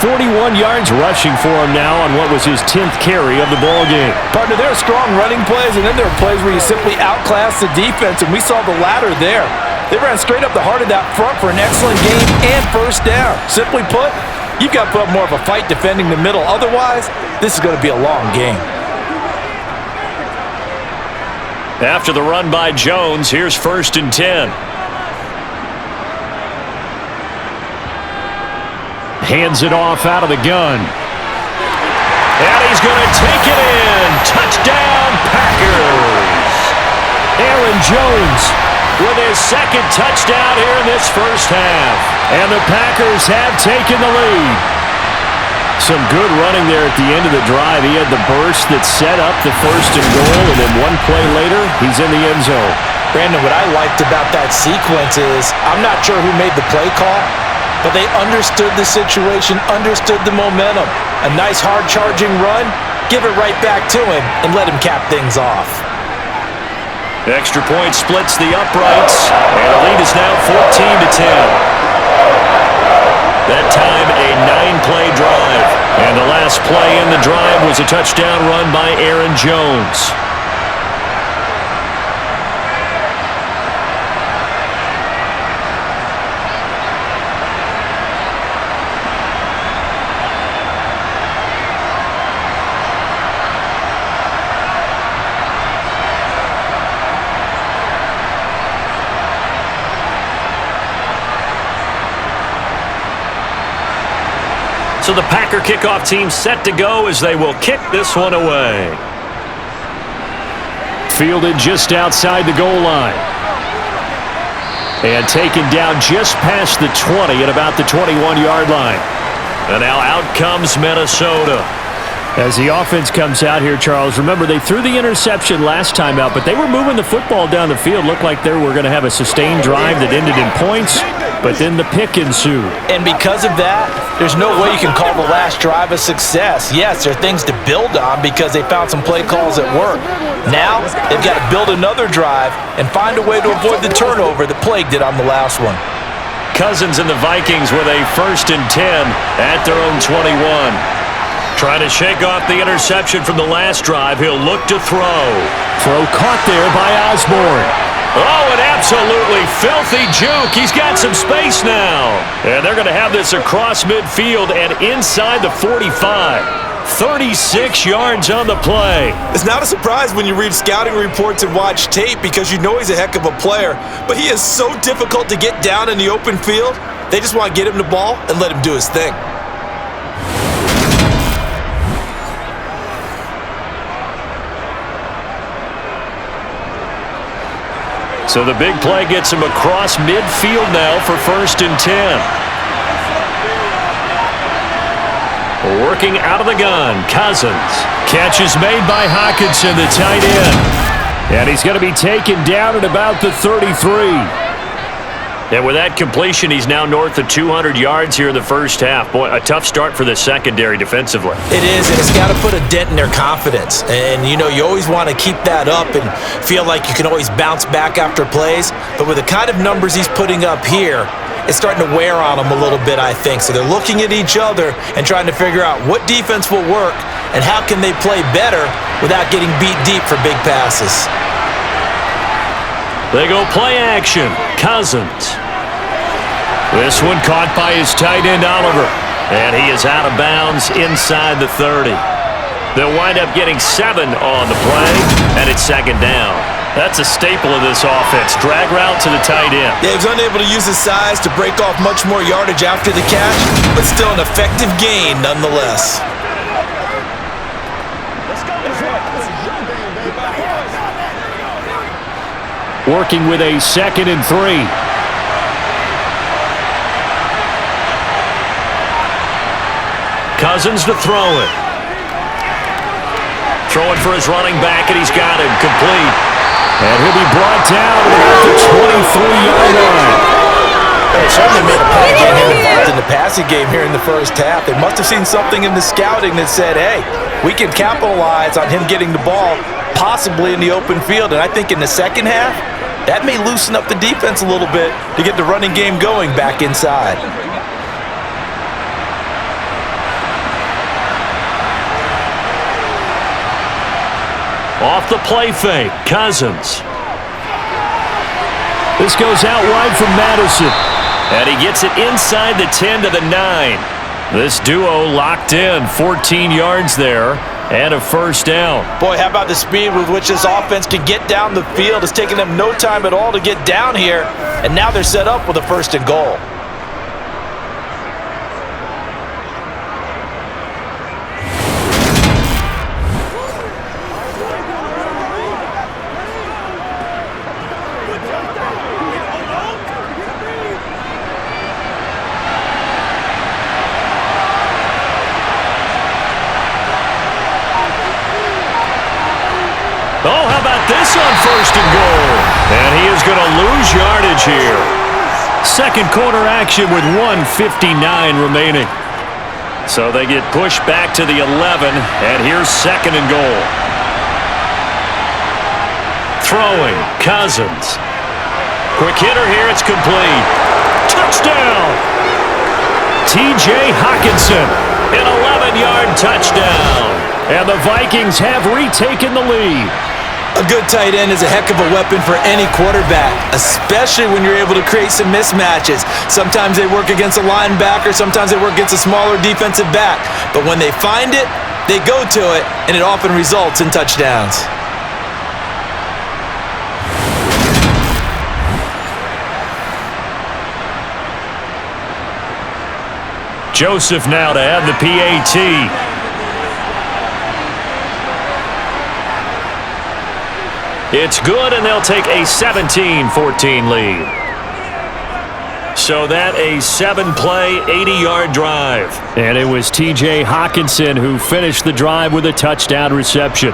41 yards rushing for him now on what was his 10th carry of the ballgame. Partner, there are strong running plays, and then there are plays where you simply outclass the defense, and we saw the latter there. They ran straight up the heart of that front for an excellent game and first down. Simply put, you've got to put up more of a fight defending the middle. Otherwise, this is going to be a long game. After the run by Jones, here's 1st and 10. Hands it off out of the gun. And he's going to take it in. Touchdown, Packers. Aaron Jones with his 2nd touchdown here in this first half. And the Packers have taken the lead. Some good running there at the end of the drive. He had the burst that set up the 1st and goal, and then one play later, he's in the end zone. Brandon, what I liked about that sequence is I'm not sure who made the play call, but they understood the situation, understood the momentum. A nice hard-charging run, give it right back to him, and let him cap things off. Extra point splits the uprights, and the lead is now 14-10. That time, a 9-play drive. And the last play in the drive was a touchdown run by Aaron Jones. So the Packer kickoff team set to go as they will kick this one away. Fielded just outside the goal line. And taken down just past the 20 at about the 21-yard line. And now out comes Minnesota. As the offense comes out here, Charles, remember they threw the interception last time out, but they were moving the football down the field. Looked like they were going to have a sustained drive that ended in points, but then the pick ensued. And because of that, there's no way you can call the last drive a success. Yes, there are things to build on because they found some play calls that work. Now, they've got to build another drive and find a way to avoid the turnover that plagued it on the last one. Cousins and the Vikings with a 1st and 10 at their own 21. Trying to shake off the interception from the last drive. He'll look to throw. Throw caught there by Osborne. Oh, an absolutely filthy juke. He's got some space now. And they're going to have this across midfield and inside the 45. 36 yards on the play. It's not a surprise when you read scouting reports and watch tape because you know he's a heck of a player. But he is so difficult to get down in the open field. They just want to get him the ball and let him do his thing. So the big play gets him across midfield now for 1st and 10. Working out of the gun, Cousins. Catch is made by Hockenson, the tight end. And he's going to be taken down at about the 33. And with that completion, he's now north of 200 yards here in the first half. Boy, a tough start for the secondary defensively. It is, and it's got to put a dent in their confidence. And, you know, you always want to keep that up and feel like you can always bounce back after plays. But with the kind of numbers he's putting up here, it's starting to wear on them a little bit, I think. So they're looking at each other and trying to figure out what defense will work and how can they play better without getting beat deep for big passes. They go play action. Cousins. This one caught by his tight end, Oliver. And he is out of bounds inside the 30. They'll wind up getting 7 on the play, and it's 2nd down. That's a staple of this offense. Drag route to the tight end. Yeah, he was unable to use his size to break off much more yardage after the catch, but still an effective gain nonetheless. Working with a 2nd and 3. Cousins to throw it. Throwing for his running back, and he's got him complete. And he'll be brought down at the 23-yard line. They certainly made a point of getting him involved in the passing game here in the first half. They must have seen something in the scouting that said, hey, we can capitalize on him getting the ball, possibly in the open field. And I think in the second half, that may loosen up the defense a little bit to get the running game going back inside. Off the play fake, Cousins. This goes out wide from Madison. And he gets it inside the 10 to the 9. This duo locked in, 14 yards there, and a 1st down. Boy, how about the speed with which this offense can get down the field? It's taken them no time at all to get down here, and now they're set up with a 1st and goal. Oh, how about this on 1st and goal? And he is going to lose yardage here. Second quarter action with 1:59 remaining. So they get pushed back to the 11, and here's 2nd and goal. Throwing, Cousins. Quick hitter here, it's complete. Touchdown! T.J. Hockenson. An 11-yard touchdown. And the Vikings have retaken the lead. A good tight end is a heck of a weapon for any quarterback, especially when you're able to create some mismatches. Sometimes they work against a linebacker, sometimes they work against a smaller defensive back. But when they find it, they go to it, and it often results in touchdowns. Joseph now to add the PAT. It's good, and they'll take a 17-14 lead. So that a 7-play, 80-yard drive. And it was T.J. Hockenson who finished the drive with a touchdown reception.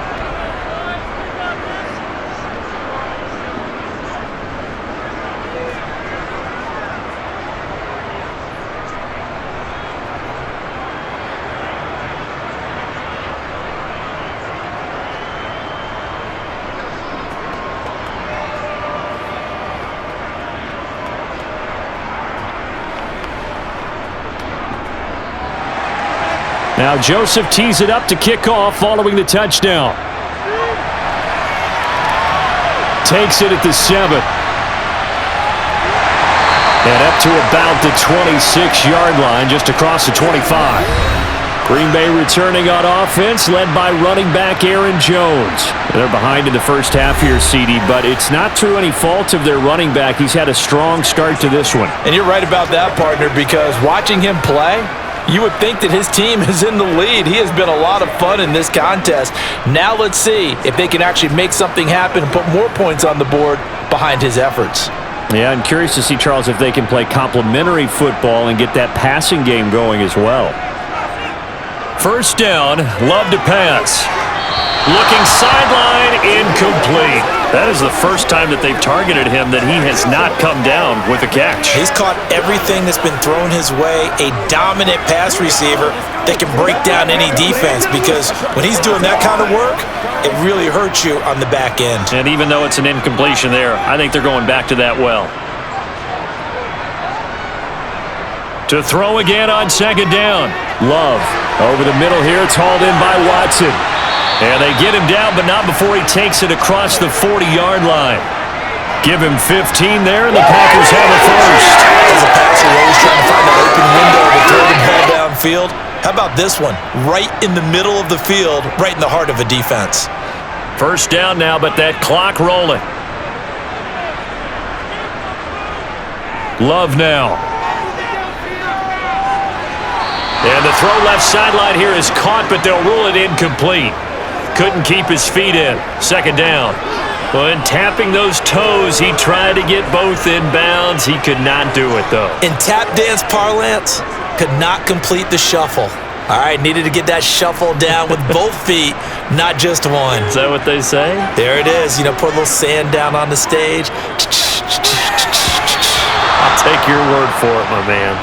Now Joseph tees it up to kick off following the touchdown. Takes it at the 7. And up to about the 26-yard line, just across the 25. Green Bay returning on offense, led by running back Aaron Jones. They're behind in the first half here, CD, but it's not through any fault of their running back. He's had a strong start to this one. And you're right about that, partner, because watching him play, you would think that his team is in the lead. He has been a lot of fun in this contest. Now let's see if they can actually make something happen and put more points on the board behind his efforts. Yeah, I'm curious to see, Charles, if they can play complementary football and get that passing game going as well. First down, Love to pass. Looking sideline, incomplete. That is the first time that they've targeted him that he has not come down with a catch. He's caught everything that's been thrown his way. A dominant pass receiver that can break down any defense, because when he's doing that kind of work, it really hurts you on the back end. And even though it's an incompletion there, I think they're going back to that well. To throw again on second down. Love over the middle here. It's hauled in by Watson. And they get him down, but not before he takes it across the 40-yard line. Give him 15 there, and the Packers have a first. As a passer, you're always trying to find that open window to throw the ball downfield. How about this one? Right in the middle of the field, right in the heart of a defense. First down now, but that clock rolling. Love now. And the throw left sideline here is caught, but they'll rule it incomplete. Couldn't keep his feet in. Second down. Well, in tapping those toes, he tried to get both in bounds. He could not do it, though. In tap dance parlance, could not complete the shuffle. All right, needed to get that shuffle down with both feet, not just one. Is that what they say? There it is. You know, put a little sand down on the stage. I'll take your word for it, my man.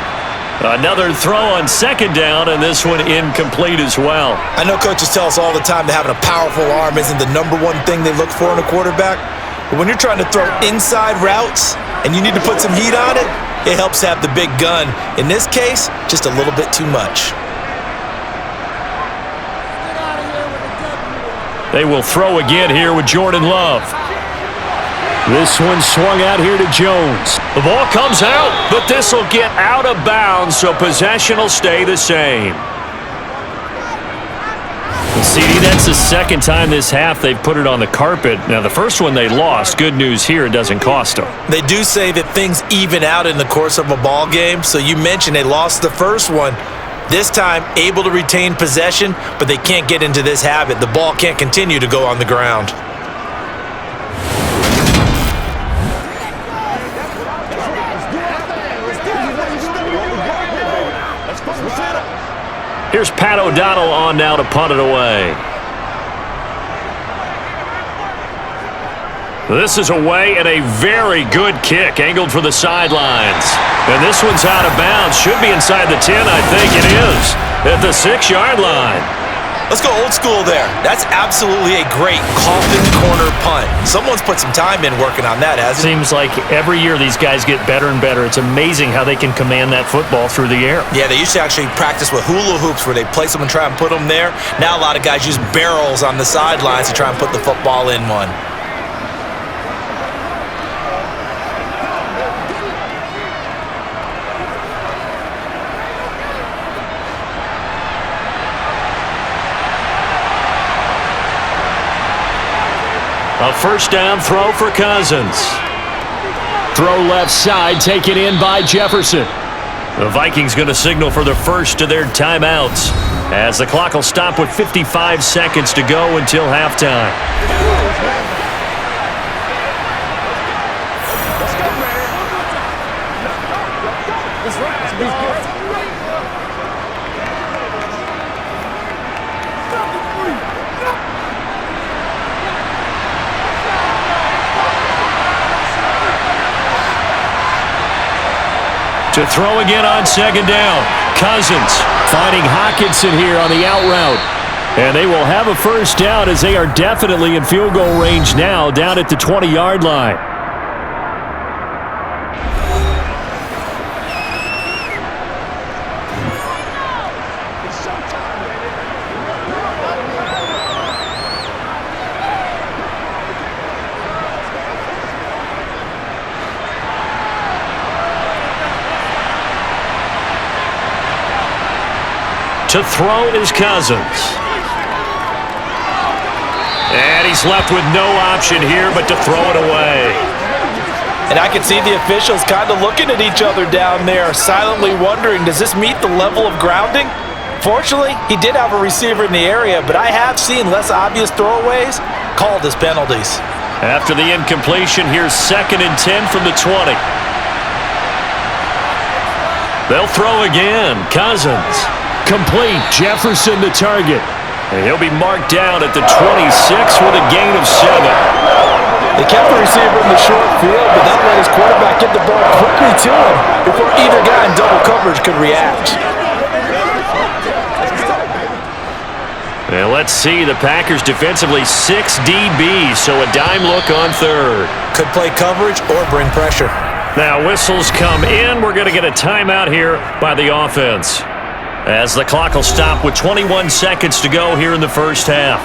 Another throw on second down, and this one incomplete as well. I know coaches tell us all the time that having a powerful arm isn't the number one thing they look for in a quarterback. But when you're trying to throw inside routes and you need to put some heat on it, it helps have the big gun. In this case, just a little bit too much. They will throw again here with Jordan Love. This one swung out here to Jones. The ball comes out, but this will get out of bounds, so possession will stay the same. CD, that's the second time this half they've put it on the carpet. Now, the first one they lost. Good news here, it doesn't cost them. They do say that things even out in the course of a ball game, so you mentioned they lost the first one. This time, able to retain possession, but they can't get into this habit. The ball can't continue to go on the ground. Here's Pat O'Donnell on now to punt it away. This is away and a very good kick, angled for the sidelines. And this one's out of bounds. Should be inside the 10, I think it is. At the 6-yard line. Let's go old school there. That's absolutely a great coffin corner punt. Someone's put some time in working on that, hasn't it? Seems like every year these guys get better and better. It's amazing how they can command that football through the air. Yeah, they used to actually practice with hula hoops where they place them and try and put them there. Now a lot of guys use barrels on the sidelines to try and put the football in one. A first down throw for Cousins. Throw left side, taken in by Jefferson. The Vikings going to signal for the first of their timeouts as the clock will stop with 55 seconds to go until halftime. To throw again on second down. Cousins finding Hockenson here on the out route. And they will have a first down as they are definitely in field goal range now down at the 20-yard line. To throw is Cousins. And he's left with no option here but to throw it away. And I can see the officials kind of looking at each other down there, silently wondering, does this meet the level of grounding? Fortunately, he did have a receiver in the area, but I have seen less obvious throwaways called as penalties. After the incompletion, here's 2nd and 10 from the 20. They'll throw again. Cousins. Complete. Jefferson the target. And he'll be marked down at the 26 with a gain of 7. They kept the receiver in the short field, but that let his quarterback get the ball quickly to him before either guy in double coverage could react. And let's see, the Packers defensively 6 DBs, so a dime look on third. Could play coverage or bring pressure. Now whistles come in. We're going to get a timeout here by the offense, as the clock will stop with 21 seconds to go here in the first half.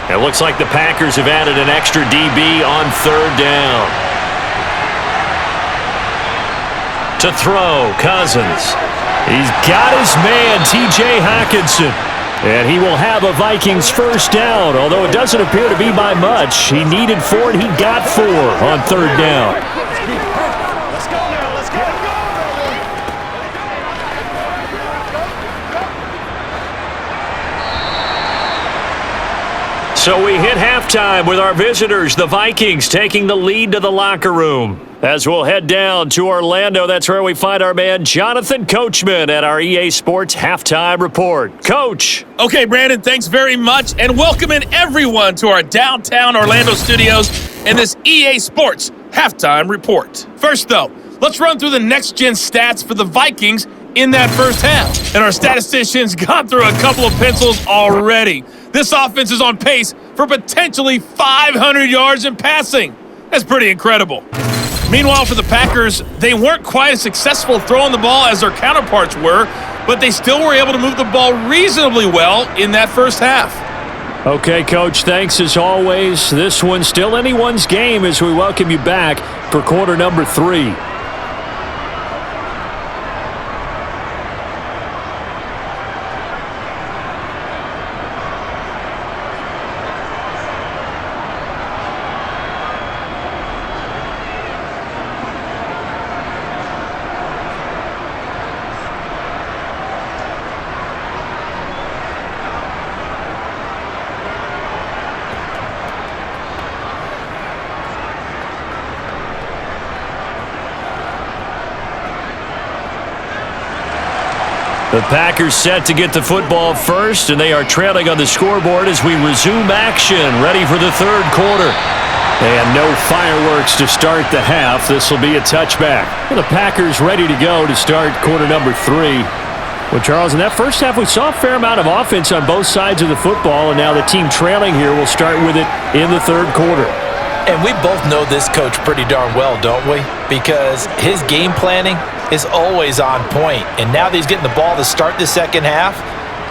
It looks like the Packers have added an extra DB on third down. To throw, Cousins. He's got his man, T.J. Hockenson. And he will have a Vikings first down, although it doesn't appear to be by much. He needed 4, and he got 4 on third down. Let's go now. Let's go. So we hit halftime with our visitors, the Vikings, taking the lead to the locker room. As we'll head down to Orlando, that's where we find our man Jonathan Coachman at our EA Sports Halftime Report. Coach. Okay, Brandon, thanks very much, and welcoming everyone to our downtown Orlando studios and this EA Sports Halftime Report. First, though, let's run through the next-gen stats for the Vikings in that first half. And our statisticians got through a couple of pencils already. This offense is on pace for potentially 500 yards in passing. That's pretty incredible. Meanwhile, for the Packers, they weren't quite as successful throwing the ball as their counterparts were, but they still were able to move the ball reasonably well in that first half. Okay, Coach, thanks as always. This one's still anyone's game as we welcome you back for quarter number 3. The Packers set to get the football first, and they are trailing on the scoreboard as we resume action, ready for the third quarter. And no fireworks to start the half. This will be a touchback. The Packers ready to go to start quarter number 3. Well, Charles, in that first half, we saw a fair amount of offense on both sides of the football, and now the team trailing here will start with it in the third quarter. And we both know this coach pretty darn well, don't we? Because his game planning is always on point. And now that he's getting the ball to start the second half,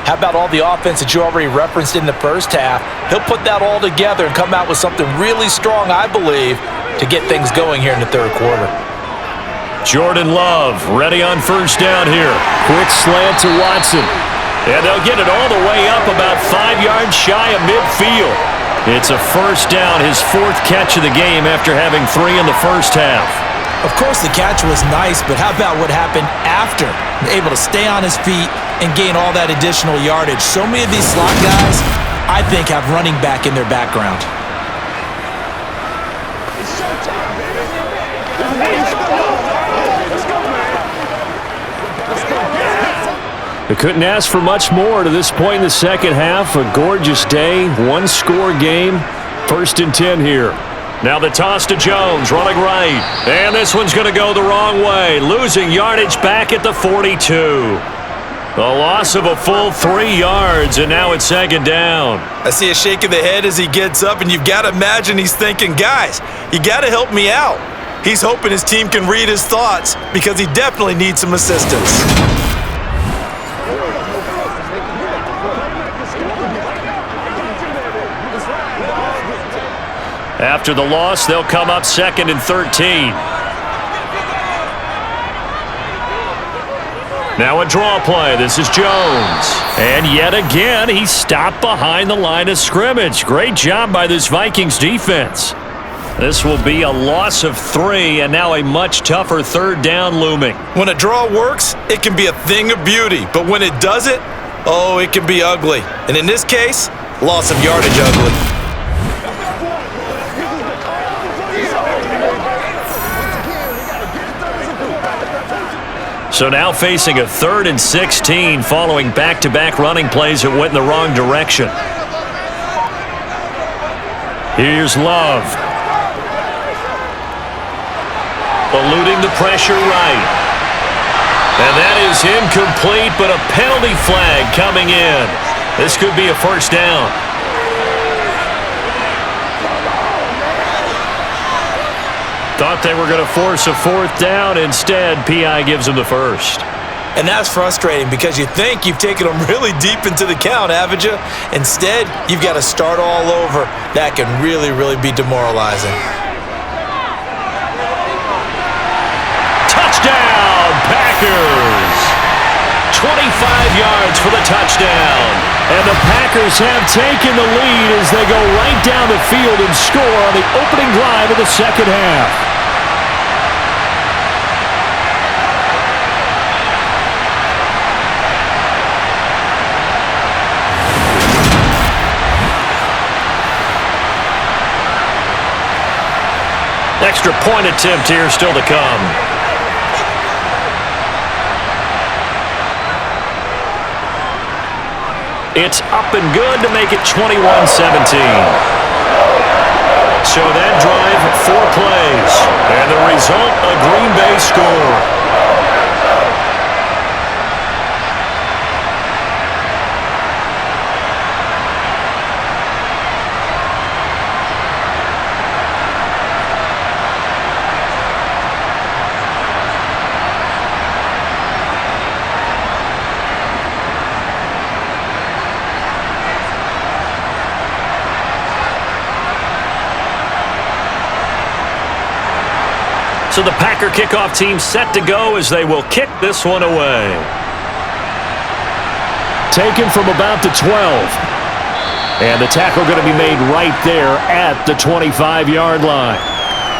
how about all the offense that you already referenced in the first half? He'll put that all together and come out with something really strong, I believe, to get things going here in the third quarter. Jordan Love ready on first down here. Quick slant to Watson. And they'll get it all the way up about 5 yards shy of midfield. It's a first down, his 4th catch of the game after having 3 in the first half. Of course, the catch was nice, but how about what happened after? Able to stay on his feet and gain all that additional yardage. So many of these slot guys, I think, have running back in their background. They couldn't ask for much more to this point in the second half. A gorgeous day, 1-score game. 1st and 10 here. Now the toss to Jones, running right. And this one's going to go the wrong way, losing yardage back at the 42. The loss of a full 3 yards, and now it's 2nd down. I see a shake of the head as he gets up, and you've got to imagine he's thinking, guys, you got to help me out. He's hoping his team can read his thoughts because he definitely needs some assistance. After the loss, they'll come up 2nd and 13. Now a draw play. This is Jones. And yet again, he's stopped behind the line of scrimmage. Great job by this Vikings defense. This will be a loss of 3, and now a much tougher 3rd down looming. When a draw works, it can be a thing of beauty. But when it doesn't, oh, it can be ugly. And in this case, loss of yardage ugly. So now facing a 3rd and 16 following back-to-back running plays that went in the wrong direction. Here's Love. Eluding the pressure right. And that is incomplete, but a penalty flag coming in. This could be a 1st down. Thought they were going to force a 4th down. Instead, P.I. gives them the 1st. And that's frustrating because you think you've taken them really deep into the count, haven't you? Instead, you've got to start all over. That can really, really be demoralizing. Touchdown, Packers! 25 yards for the touchdown. And the Packers have taken the lead as they go right down the field and score on the opening drive of the second half. Extra point attempt here still to come. It's up and good to make it 21-17. So that drive, 4 plays. And the result, a Green Bay score. So the Packer kickoff team set to go as they will kick this one away. Taken from about the 12. And the tackle going to be made right there at the 25-yard line.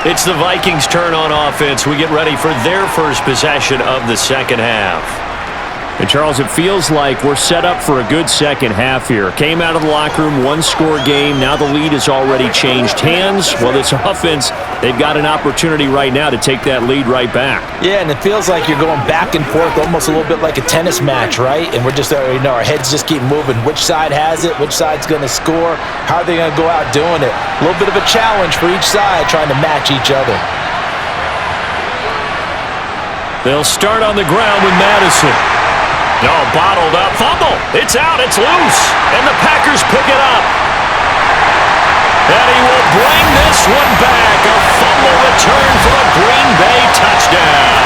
It's the Vikings' turn on offense. We get ready for their first possession of the second half. And Charles, it feels like we're set up for a good second half here. Came out of the locker room, 1-score game. Now the lead has already changed hands. Well, this offense, they've got an opportunity right now to take that lead right back. Yeah, and it feels like you're going back and forth, almost a little bit like a tennis match, right? And we're just, our heads just keep moving. Which side has it? Which side's going to score? How are they going to go out doing it? A little bit of a challenge for each side, trying to match each other. They'll start on the ground with Madison. No, bottled up. Fumble. It's out. It's loose. And the Packers pick it up. And he will bring this one back. A fumble return for a Green Bay touchdown.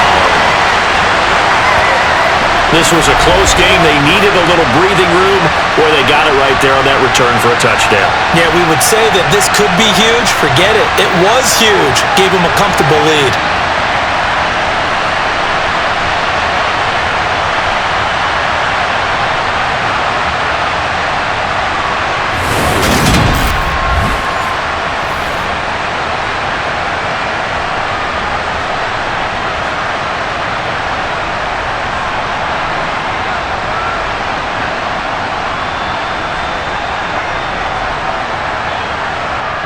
This was a close game. They needed a little breathing room, where they got it right there on that return for a touchdown. Yeah, we would say that this could be huge. Forget it. It was huge. Gave them a comfortable lead.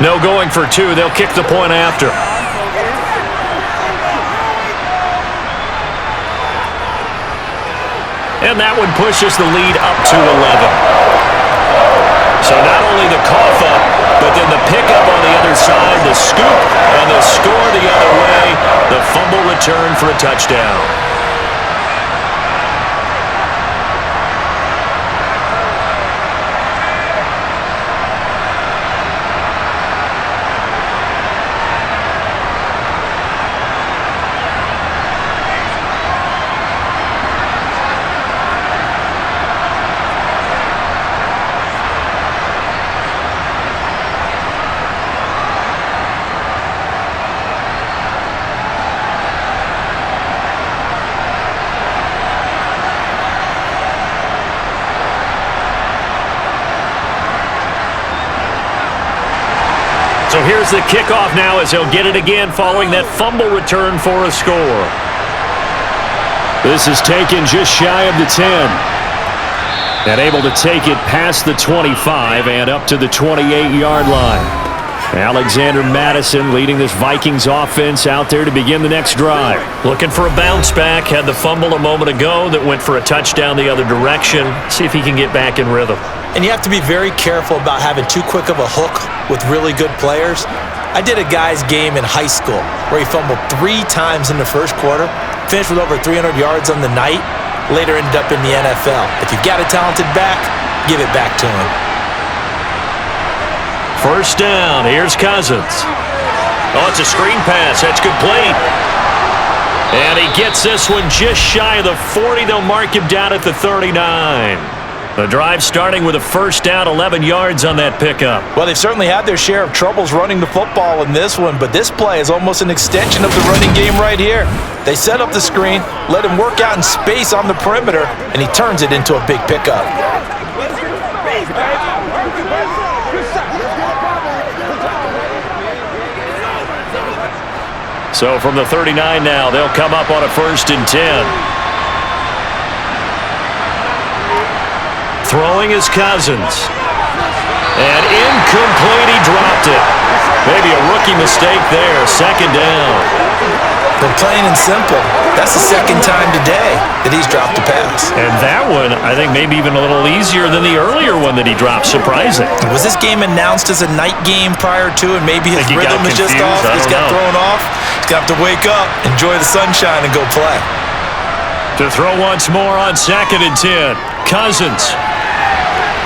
No going for two. They'll kick the point after. And that one pushes the lead up to 11. So not only the cough up, but then the pickup on the other side, the scoop, and the score the other way. The fumble return for a touchdown. So here's the kickoff now as he'll get it again following that fumble return for a score. This is taken just shy of the 10. And able to take it past the 25 and up to the 28-yard line. Alexander Madison leading this Vikings offense out there to begin the next drive. Looking for a bounce back. Had the fumble a moment ago that went for a touchdown the other direction. See if he can get back in rhythm. And you have to be very careful about having too quick of a hook with really good players. I did a guy's game in high school where he fumbled 3 times in the first quarter, finished with over 300 yards on the night, later ended up in the NFL. If you've got a talented back, give it back to him. First down, here's Cousins. Oh, it's a screen pass. That's complete. And he gets this one just shy of the 40. They'll mark him down at the 39. The drive starting with a first down, 11 yards on that pickup. Well, they've certainly had their share of troubles running the football in this one, but this play is almost an extension of the running game right here. They set up the screen, let him work out in space on the perimeter, and he turns it into a big pickup. So from the 39 now, they'll come up on a 1st and 10. Throwing is Cousins. And incomplete, he dropped it. Maybe a rookie mistake there, 2nd down. But plain and simple, that's the 2nd time today that he's dropped a pass. And that one, I think maybe even a little easier than the earlier one that he dropped, surprising. Was this game announced as a night game prior to, and maybe his rhythm is just off? He's got thrown off. He's got to wake up, enjoy the sunshine, and go play. To throw once more on 2nd and 10. Cousins.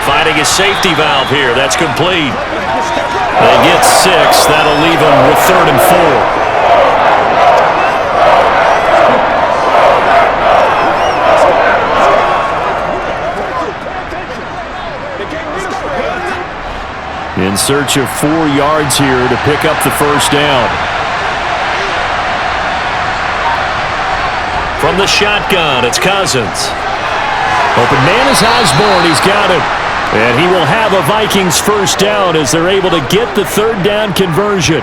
Finding his safety valve here. That's complete. They get 6. That'll leave them with 3rd and 4. In search of 4 yards here to pick up the first down. From the shotgun, it's Cousins. Open man is Osborne. He's got it. And he will have a Vikings first down as they're able to get the 3rd down conversion.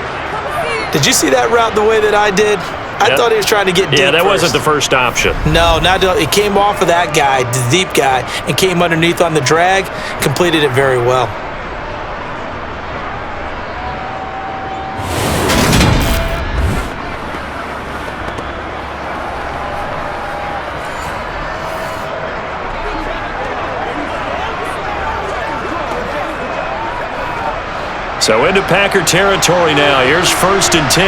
Did you see that route the way that I did? I thought he was trying to get deep. Yeah, that first. wasn't the first option. No, it came off of that guy, the deep guy, and came underneath on the drag, completed it very well. So into Packer territory now. Here's 1st and 10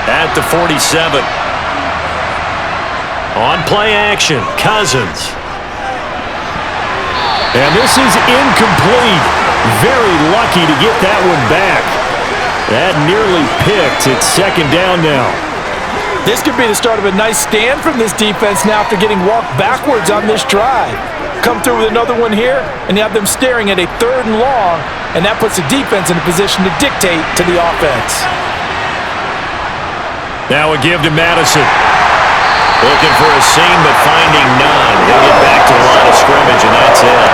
at the 47. On play action, Cousins. And this is incomplete. Very lucky to get that one back. That nearly picked. It's 2nd down now. This could be the start of a nice stand from this defense now after getting walked backwards on this drive. Come through with another one here, and you have them staring at a 3rd and long, and that puts the defense in a position to dictate to the offense. Now a give to Madison. Looking for a seam, but finding none. He'll get back to the line of scrimmage, and that's it.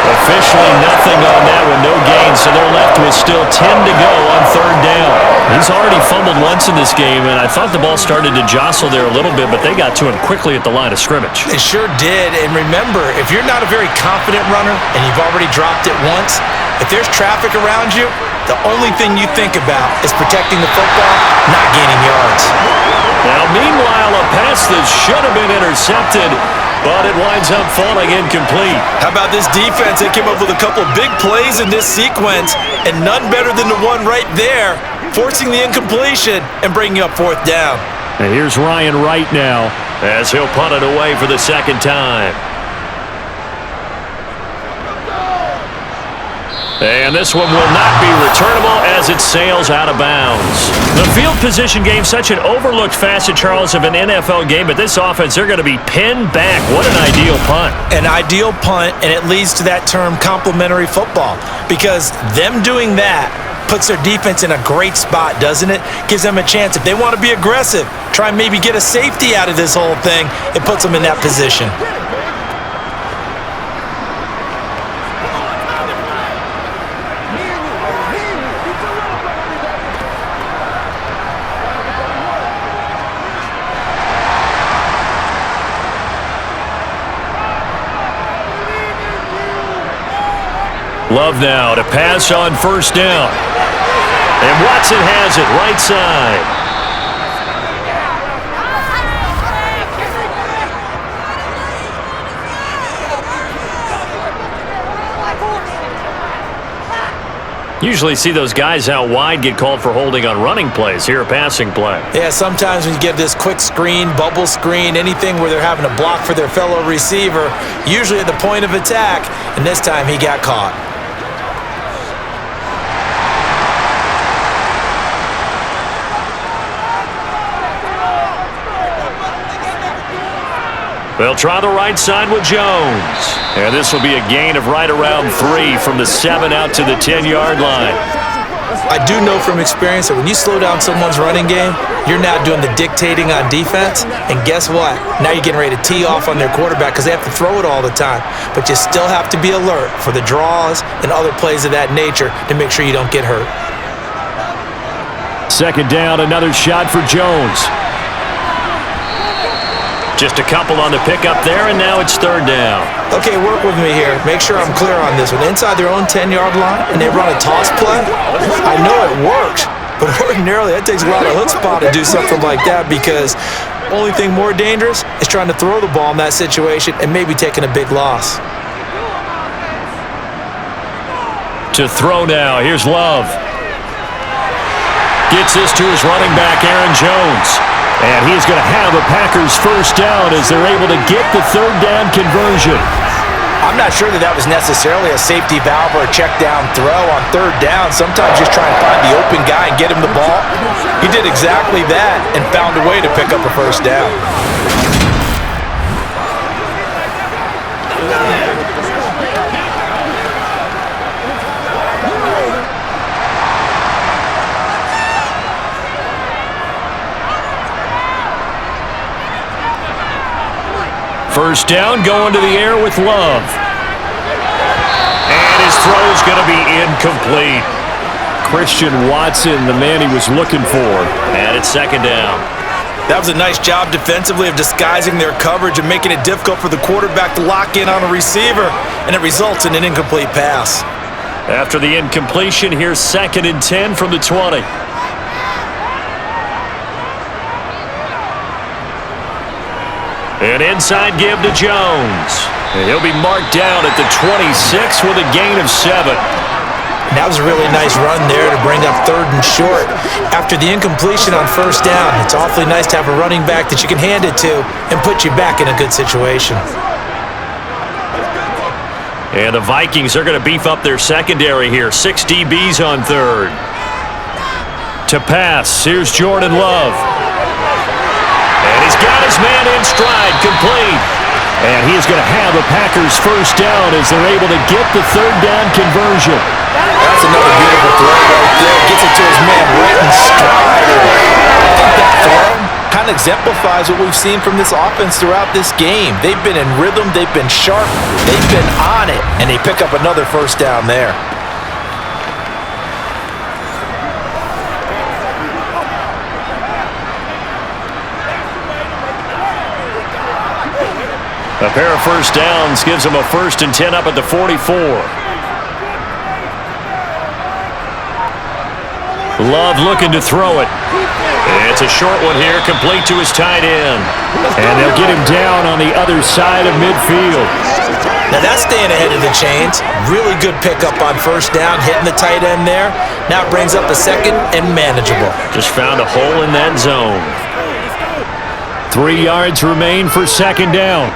Officially nothing on that one, no gain, so they're left with still 10 to go on 3rd down. He's already fumbled once in this game, and I thought the ball started to jostle there a little bit, but they got to him quickly at the line of scrimmage. It sure did, and remember, if you're not a very confident runner and you've already dropped it once, if there's traffic around you, the only thing you think about is protecting the football, not gaining yards. Now, meanwhile, a pass that should have been intercepted, but it winds up falling incomplete. How about this defense? They came up with a couple of big plays in this sequence, and none better than the one right there, forcing the incompletion and bringing up fourth down. And here's Ryan Wright now, as he'll punt it away for the second time. And this one will not be returnable as it sails out of bounds. The field position game, such an overlooked facet, Charles, of an NFL game, but this offense, they're going to be pinned back. What an ideal punt. An ideal punt, and it leads to that term complementary football, because them doing that puts their defense in a great spot, doesn't it? Gives them a chance. If they want to be aggressive, try and maybe get a safety out of this whole thing, it puts them in that position. Love now to pass on first down. And Watson has it right side. Usually see those guys out wide get called for holding on running plays. Here, a passing play. Yeah, sometimes when you get this quick screen, bubble screen, anything where they're having to block for their fellow receiver, usually at the point of attack, and this time he got caught. They'll try the right side with Jones. And this will be a gain of right around 3 from the 7 out to the 10-yard line. I do know from experience that when you slow down someone's running game, you're now doing the dictating on defense. And guess what? Now you're getting ready to tee off on their quarterback because they have to throw it all the time. But you still have to be alert for the draws and other plays of that nature to make sure you don't get hurt. Second down, another shot for Jones. Just a couple on the pickup there, and now it's third down. Okay, work with me here. Make sure I'm clear on this one. Inside their own 10-yard line, and they run a toss play, I know it works, but ordinarily that takes a lot of chutzpah to do something like that because the only thing more dangerous is trying to throw the ball in that situation and maybe taking a big loss. To throw now, here's Love. Gets this to his running back, Aaron Jones. And he's going to have a Packers first down as they're able to get the third down conversion. I'm not sure that was necessarily a safety valve or a check down throw on third down. Sometimes just try and find the open guy and get him the ball. He did exactly that and found a way to pick up a first down. First down, going to the air with Love. And his throw's going to be incomplete. Christian Watson, the man he was looking for. And it's second down. That was a nice job defensively of disguising their coverage and making it difficult for the quarterback to lock in on a receiver, and it results in an incomplete pass. After the incompletion, here's 2nd and 10 from the 20. An inside give to Jones. And he'll be marked down at the 26 with a gain of 7. That was a really nice run there to bring up 3rd and short. After the incompletion on first down, it's awfully nice to have a running back that you can hand it to and put you back in a good situation. And the Vikings are going to beef up their secondary here. 6 DBs on 3rd. To pass, here's Jordan Love. And he's got his man in stride, complete. And he is going to have a Packers first down as they're able to get the third down conversion. That's another beautiful throw right there. Gets it to his man right in stride. I think that throw kind of exemplifies what we've seen from this offense throughout this game. They've been in rhythm. They've been sharp. They've been on it. And they pick up another first down there. A pair of first downs gives them a 1st and 10 up at the 44. Love looking to throw it. It's a short one here, complete to his tight end. And they'll get him down on the other side of midfield. Now that's staying ahead of the chains. Really good pickup on first down, hitting the tight end there. Now it brings up a second and manageable. Just found a hole in that zone. 3 yards remain for second down.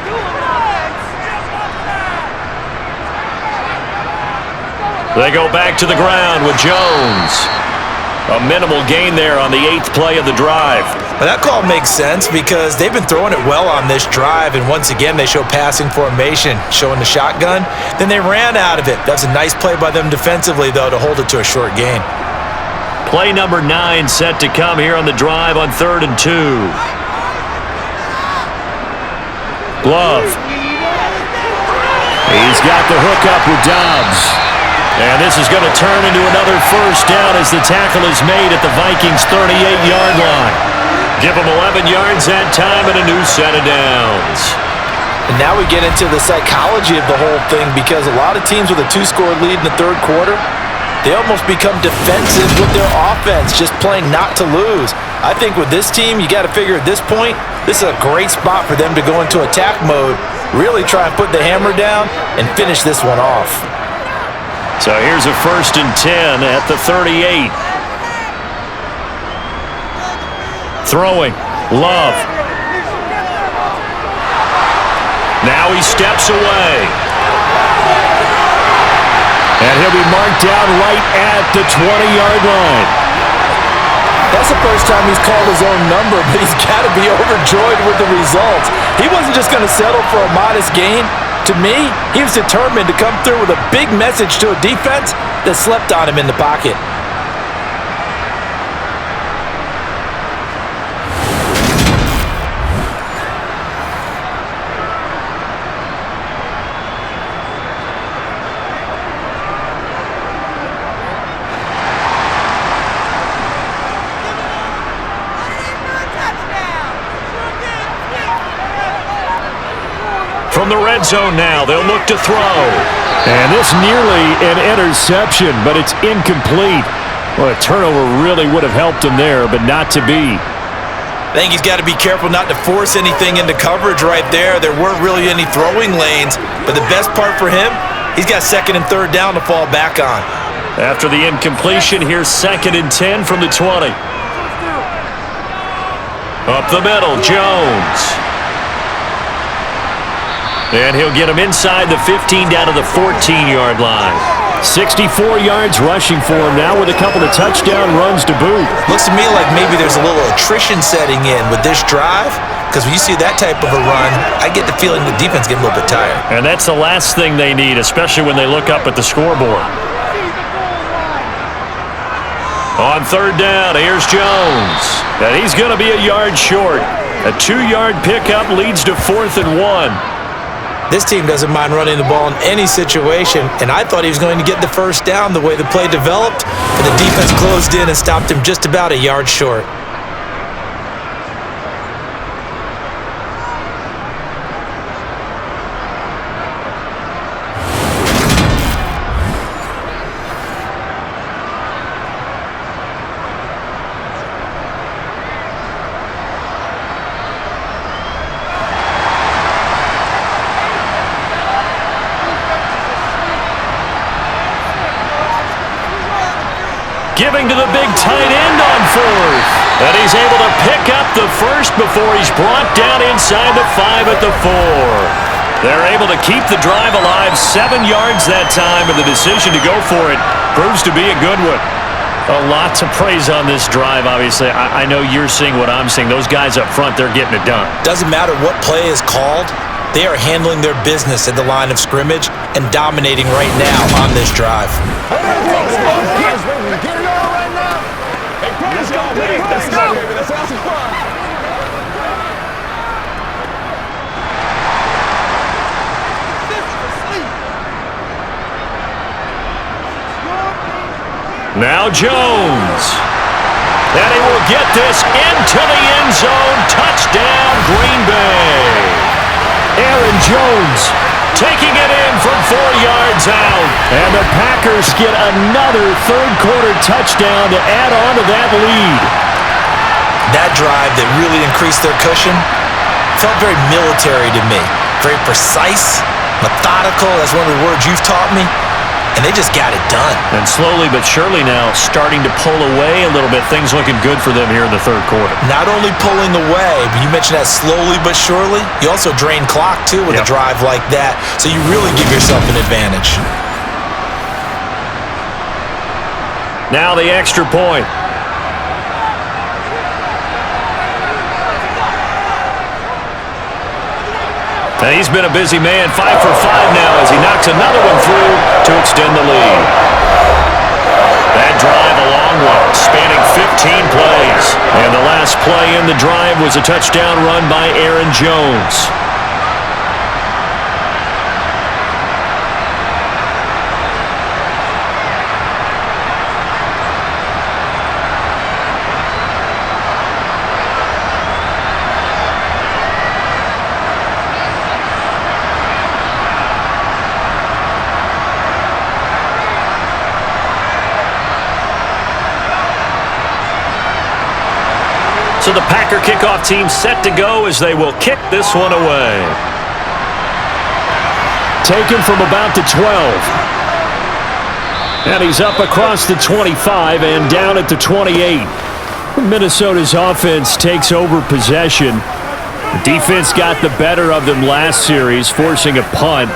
They go back to the ground with Jones. A minimal gain there on the 8th play of the drive. Well, that call makes sense because they've been throwing it well on this drive, and once again they show passing formation, showing the shotgun. Then they ran out of it. That's a nice play by them defensively, though, to hold it to a short gain. Play number 9 set to come here on the drive on 3rd and 2. Glove. He's got the hook up with Dobbs. And this is going to turn into another first down as the tackle is made at the Vikings' 38-yard line. Give them 11 yards that time and a new set of downs. And now we get into the psychology of the whole thing because a lot of teams with a 2-score lead in the third quarter, they almost become defensive with their offense, just playing not to lose. I think with this team, you got to figure at this point, this is a great spot for them to go into attack mode, really try and put the hammer down and finish this one off. So here's a 1st and 10 at the 38. Throwing. Love. Now he steps away. And he'll be marked down right at the 20-yard line. That's the first time he's called his own number, but he's got to be overjoyed with the results. He wasn't just going to settle for a modest gain. To me, he was determined to come through with a big message to a defense that slept on him in the pocket. From the red zone now, they'll look to throw. And this nearly an interception, but it's incomplete. Well, a turnover really would have helped him there, but not to be. I think he's got to be careful not to force anything into coverage right there. There weren't really any throwing lanes, but the best part for him, he's got 2nd and 3rd down to fall back on. After the incompletion, here's 2nd and 10 from the 20. Up the middle, Jones. And he'll get him inside the 15 down to the 14-yard line. 64 yards rushing for him now with a couple of touchdown runs to boot. Looks to me like maybe there's a little attrition setting in with this drive, because when you see that type of a run, I get the feeling the defense getting a little bit tired. And that's the last thing they need, especially when they look up at the scoreboard. On 3rd down, here's Jones. And he's going to be a yard short. A 2-yard pickup leads to 4th and 1. This team doesn't mind running the ball in any situation, and I thought he was going to get the first down the way the play developed, but the defense closed in and stopped him just about a yard short. Giving to the big tight end on 4th. And he's able to pick up the first before he's brought down inside the 5 at the 4. They're able to keep the drive alive, 7 yards that time, and the decision to go for it proves to be a good one. A lot to praise on this drive, obviously. I know you're seeing what I'm seeing. Those guys up front, they're getting it done. Doesn't matter what play is called. They are handling their business at the line of scrimmage and dominating right now on this drive. Let's go, baby. Let's have some fun. Now Jones. And he will get this into the end zone. Touchdown, Green Bay. Aaron Jones taking it in from 4 yards out. And the Packers get another third-quarter touchdown to add on to that lead. That drive that really increased their cushion felt very military to me. Very precise, methodical. That's one of the words you've taught me. And they just got it done. And slowly but surely now starting to pull away a little bit. Things looking good for them here in the third quarter. Not only pulling away, but you mentioned that slowly but surely. You also drain clock, too, with a drive like that. So you really give yourself an advantage. Now the extra point. And he's been a busy man, 5 for 5 now as he knocks another one through to extend the lead. That drive a long one, spanning 15 plays. And the last play in the drive was a touchdown run by Aaron Jones. So the Packer kickoff team set to go as they will kick this one away. Taken from about the 12. And he's up across the 25 and down at the 28. Minnesota's offense takes over possession. The defense got the better of them last series, forcing a punt.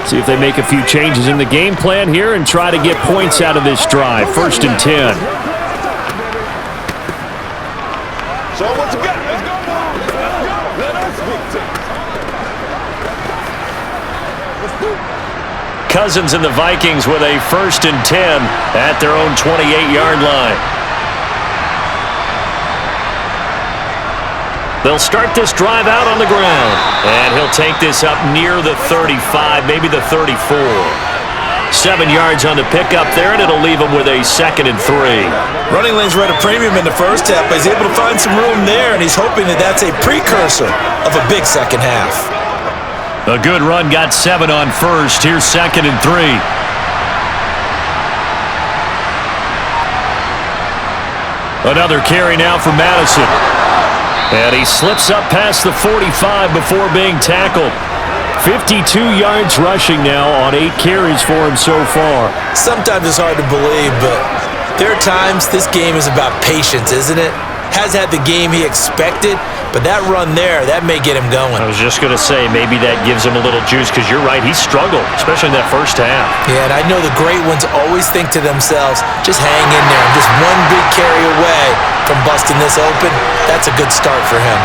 See if they make a few changes in the game plan here and try to get points out of this drive. 1st and 10. So what you got? Let's go, boys. Let's go. Let us speak to it. Cousins and the Vikings with a 1st and 10 at their own 28-yard line. They'll start this drive out on the ground. And he'll take this up near the 35, maybe the 34. 7 yards on the pickup there, and it'll leave him with a 2nd and 3. Running lanes were at a premium in the first half, but he's able to find some room there, and he's hoping that that's a precursor of a big second half. A good run got 7 on first. Here's 2nd and 3. Another carry now for Madison. And he slips up past the 45 before being tackled. 52 yards rushing now on 8 carries for him so far. Sometimes it's hard to believe, but there are times this game is about patience, isn't it? Has had the game he expected, but that run there, that may get him going. I was just going to say, maybe that gives him a little juice, because you're right, he struggled, especially in that first half. Yeah, and I know the great ones always think to themselves, just hang in there. I'm just one big carry away from busting this open. That's a good start for him.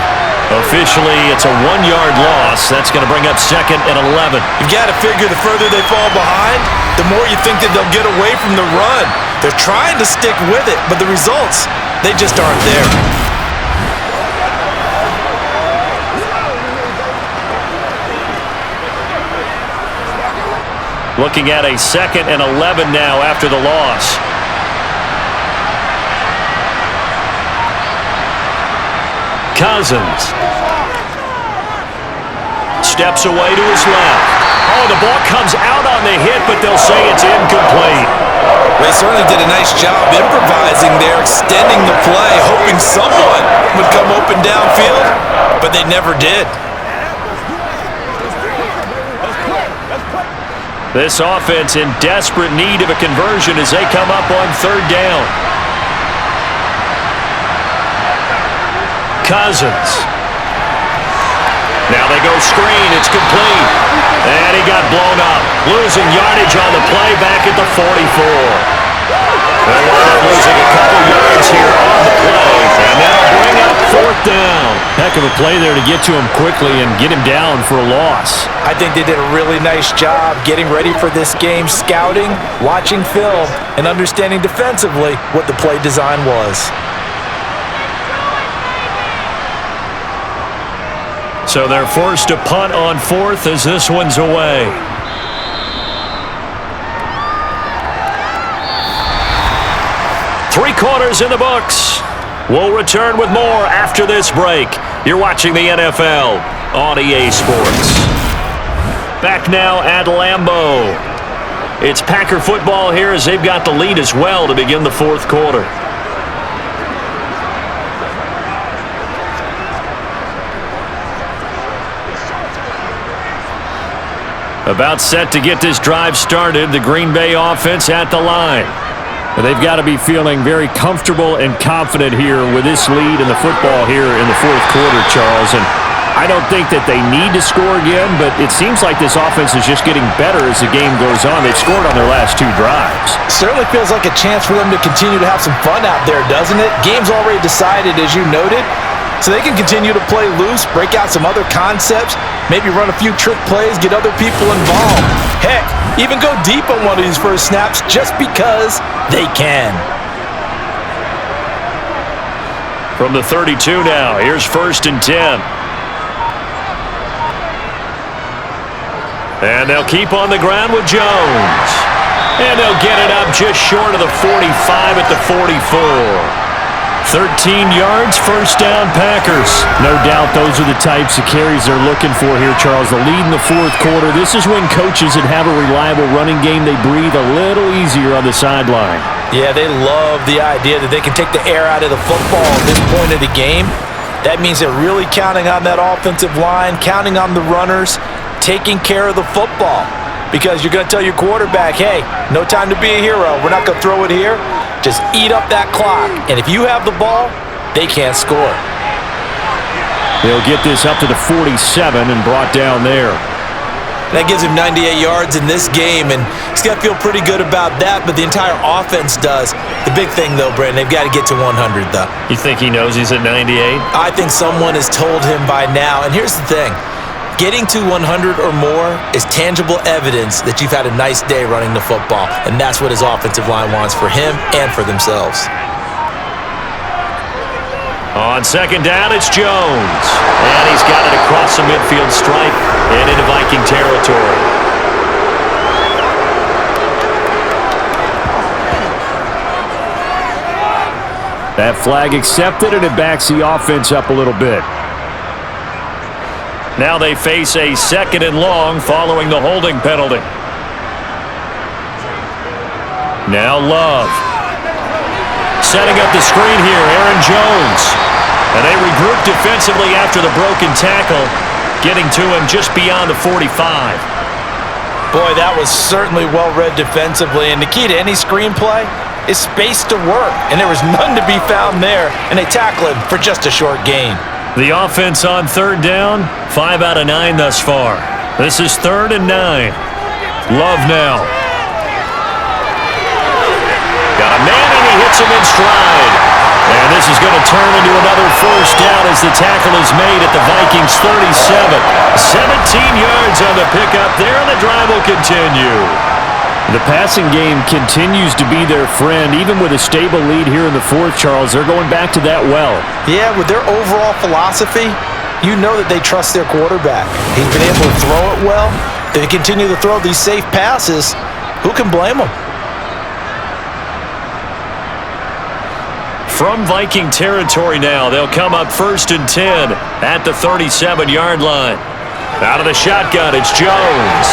Officially, it's a 1-yard loss. That's going to bring up 2nd and 11. You've got to figure the further they fall behind, the more you think that they'll get away from the run. They're trying to stick with it, but the results, they just aren't there. Looking at a 2nd and 11 now after the loss. Cousins steps away to his left. Oh, the ball comes out on the hit, but they'll say it's incomplete. They certainly did a nice job improvising there, extending the play, hoping someone would come open downfield, but they never did. This offense in desperate need of a conversion as they come up on 3rd down. Cousins. Now they go screen. It's complete. And he got blown up. Losing yardage on the play back at the 44. They'll wind up losing a couple yards here on the play. And that'll bring up 4th down. Heck of a play there to get to him quickly and get him down for a loss. I think they did a really nice job getting ready for this game, scouting, watching film, and understanding defensively what the play design was. So they're forced to punt on 4th as this one's away. Three quarters in the books. We'll return with more after this break. You're watching the NFL on EA Sports. Back now at Lambeau. It's Packer football here as they've got the lead as well to begin the fourth quarter. About set to get this drive started, the Green Bay offense at the line. They've got to be feeling very comfortable and confident here with this lead in the football here in the fourth quarter, Charles. And I don't think that they need to score again, but it seems like this offense is just getting better as the game goes on. They've scored on their last two drives. Certainly feels like a chance for them to continue to have some fun out there, doesn't it? Game's already decided, as you noted, so they can continue to play loose, break out some other concepts, maybe run a few trick plays, get other people involved. Heck, even go deep on one of these first snaps just because they can. From the 32 now, here's 1st and 10. And they'll keep on the ground with Jones. And they'll get it up just short of the 45 at the 44. 13 yards, first down, Packers. No doubt those are the types of carries they're looking for here, Charles. The lead in the fourth quarter. This is when coaches that have a reliable running game, they breathe a little easier on the sideline. Yeah, they love the idea that they can take the air out of the football at this point of the game. That means they're really counting on that offensive line, counting on the runners, taking care of the football. Because you're going to tell your quarterback, hey, no time to be a hero. We're not going to throw it here. Just eat up that clock. And if you have the ball, they can't score. They'll get this up to the 47 and brought down there. That gives him 98 yards in this game, and he's got to feel pretty good about that, but the entire offense does. The big thing, though, Brandon, they've got to get to 100, though. You think he knows he's at 98? I think someone has told him by now. And here's the thing. Getting to 100 or more is tangible evidence that you've had a nice day running the football, and that's what his offensive line wants for him and for themselves. On second down, it's Jones. And he's got it across the midfield stripe and into Viking territory. That flag accepted, and it backs the offense up a little bit. Now they face a 2nd and long following the holding penalty. Now Love. Setting up the screen here, Aaron Jones. And they regroup defensively after the broken tackle, getting to him just beyond the 45. Boy, that was certainly well-read defensively, and the key to any screenplay is space to work, and there was none to be found there, and they tackle him for just a short gain. The offense on 3rd down, 5 out of 9 thus far. This is 3rd and 9. Love now. Got a man, and he hits him in stride. And this is going to turn into another first down as the tackle is made at the Vikings 37. 17 yards on the pickup there, and the drive will continue. The passing game continues to be their friend. Even with a stable lead here in the fourth, Charles, they're going back to that well. Yeah, with their overall philosophy, you know that they trust their quarterback. He's been able to throw it well. They continue to throw these safe passes. Who can blame them? From Viking territory now, they'll come up 1st and 10 at the 37-yard line. Out of the shotgun, it's Jones.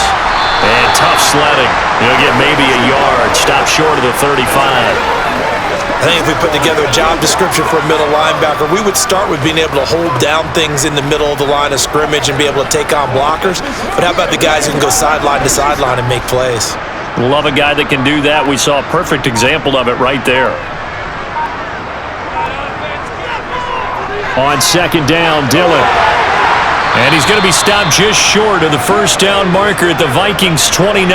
And tough sledding. He'll get maybe a yard. Stop short of the 35. I think if we put together a job description for a middle linebacker, we would start with being able to hold down things in the middle of the line of scrimmage and be able to take on blockers. But how about the guys who can go sideline to sideline and make plays? Love a guy that can do that. We saw a perfect example of it right there. On 2nd down, Dillon. And he's going to be stopped just short of the first down marker at the Vikings 29.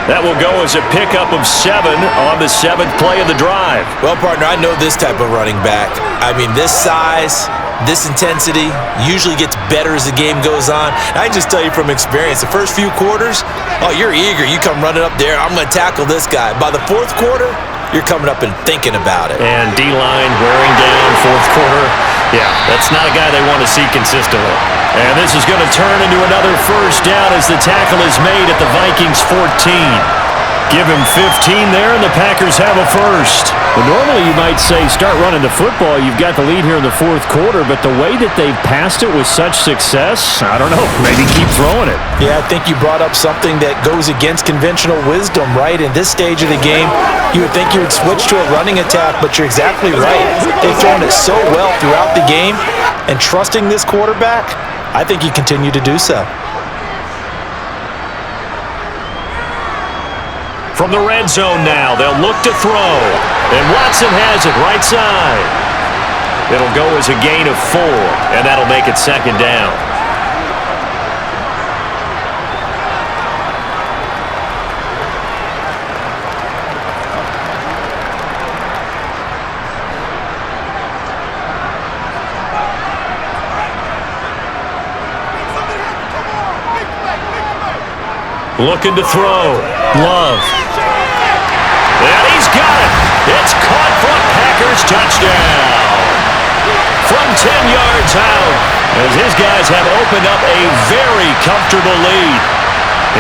That will go as a pickup of 7 on the 7th play of the drive. Well, partner, I know this type of running back. I mean, this size, this intensity usually gets better as the game goes on. And I can just tell you from experience, the first few quarters, oh, you're eager. You come running up there, I'm going to tackle this guy. By the 4th quarter, you're coming up and thinking about it. And D-line wearing down 4th quarter. Yeah, that's not a guy they want to see consistently. And this is going to turn into another first down as the tackle is made at the Vikings 14. Give him 15 there, and the Packers have a first. Well, normally you might say start running the football. You've got the lead here in the fourth quarter, but the way that they've passed it with such success, I don't know, maybe keep throwing it. Yeah, I think you brought up something that goes against conventional wisdom, right? In this stage of the game, you would think you would switch to a running attack, but you're exactly right. They've thrown it so well throughout the game, and trusting this quarterback, I think you continue to do so. From the red zone now, they'll look to throw. And Watson has it right side. It'll go as a gain of 4, and that'll make it second down. Looking to throw. Love. And he's got it. It's caught for a Packers touchdown. From 10 yards out, as his guys have opened up a very comfortable lead.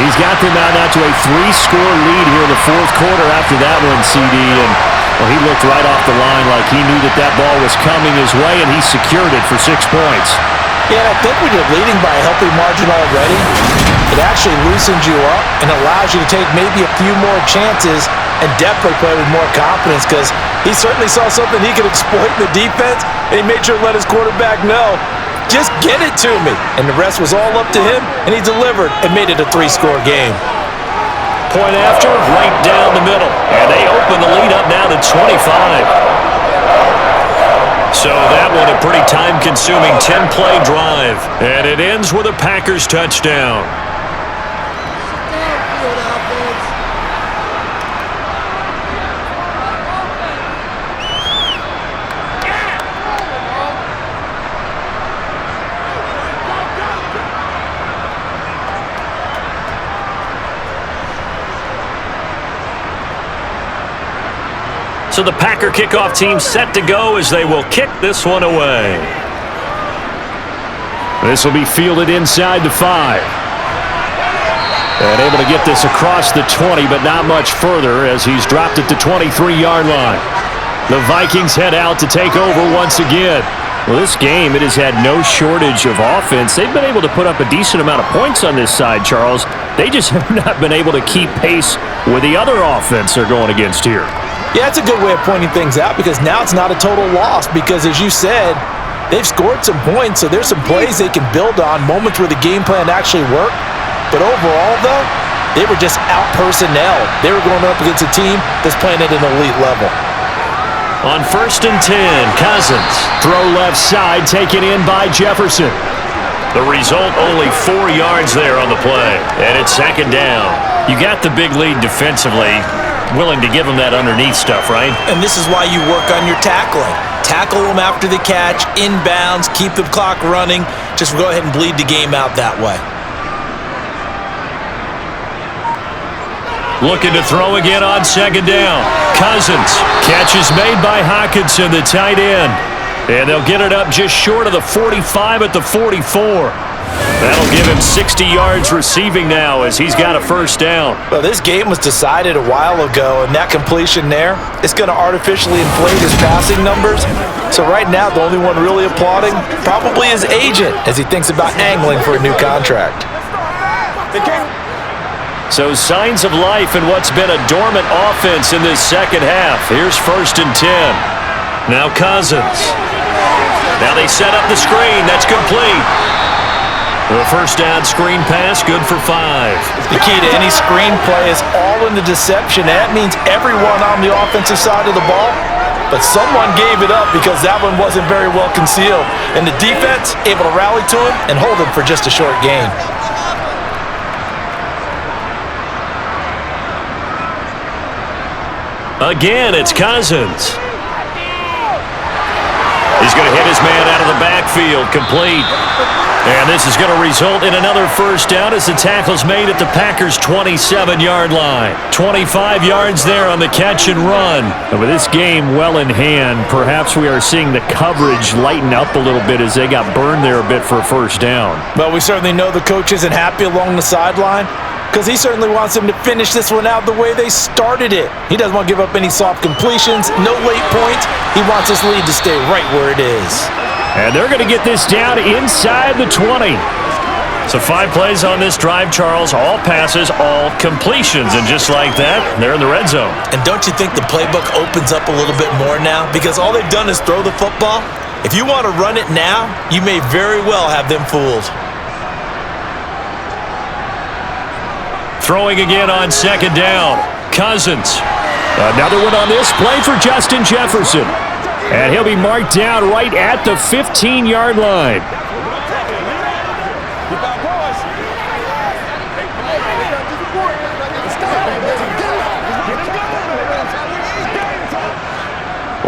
He's got them out now to a 3-score lead here in the fourth quarter after that one, CD. And well, he looked right off the line like he knew that that ball was coming his way, and he secured it for 6 points. Yeah, and I think when you're leading by a healthy margin already, it actually loosens you up and allows you to take maybe a few more chances and definitely play with more confidence, because he certainly saw something he could exploit in the defense, and he made sure to let his quarterback know, just get it to me. And the rest was all up to him, and he delivered and made it a 3-score game. Point after, right down the middle. And they open the lead up now to 25. So that one a pretty time-consuming 10-play drive. And it ends with a Packers touchdown. So the Packer kickoff team set to go as they will kick this one away. This will be fielded inside the 5. And able to get this across the 20, but not much further as he's dropped it to 23-yard line. The Vikings head out to take over once again. Well, this game, it has had no shortage of offense. They've been able to put up a decent amount of points on this side, Charles. They just have not been able to keep pace with the other offense they're going against here. Yeah, it's a good way of pointing things out, because now it's not a total loss, because as you said, they've scored some points, so there's some plays they can build on, moments where the game plan actually worked. But overall, though, they were just out-personnelled. They were going up against a team that's playing at an elite level. On 1st and 10, Cousins. Throw left side, taken in by Jefferson. The result, only 4 yards there on the play, and it's second down. You got the big lead defensively. Willing to give them that underneath stuff, right? And this is why you work on your tackling. Tackle them after the catch, inbounds, keep the clock running. Just go ahead and bleed the game out that way. Looking to throw again on second down. Cousins. Catch is made by Hockenson, the tight end. And they'll get it up just short of the 45 at the 44. That'll give him 60 yards receiving now as he's got a first down. Well, this game was decided a while ago, and that completion there, it's going to artificially inflate his passing numbers. So right now, the only one really applauding probably his agent as he thinks about angling for a new contract. So signs of life in what's been a dormant offense in this second half. Here's 1st and 10. Now Cousins. Now they set up the screen. That's complete. The first down screen pass, good for 5. The key to any screen play is all in the deception. That means everyone on the offensive side of the ball, but someone gave it up because that one wasn't very well concealed. And the defense able to rally to him and hold him for just a short gain. Again, it's Cousins. He's going to hit his man out of the backfield, complete. And this is going to result in another first down as the tackle's made at the Packers' 27-yard line. 25 yards there on the catch and run. And with this game well in hand, perhaps we are seeing the coverage lighten up a little bit as they got burned there a bit for a first down. Well, we certainly know the coach isn't happy along the sideline. because he certainly wants them to finish this one out the way they started it. He doesn't want to give up any soft completions, no late points. He wants his lead to stay right where it is. And they're going to get this down inside the 20. So 5 plays on this drive, Charles. All passes, all completions. And just like that, they're in the red zone. And don't you think the playbook opens up a little bit more now? Because all they've done is throw the football. If you want to run it now, you may very well have them fooled. Throwing again on second down. Cousins. Another one on this play for Justin Jefferson. And he'll be marked down right at the 15-yard line.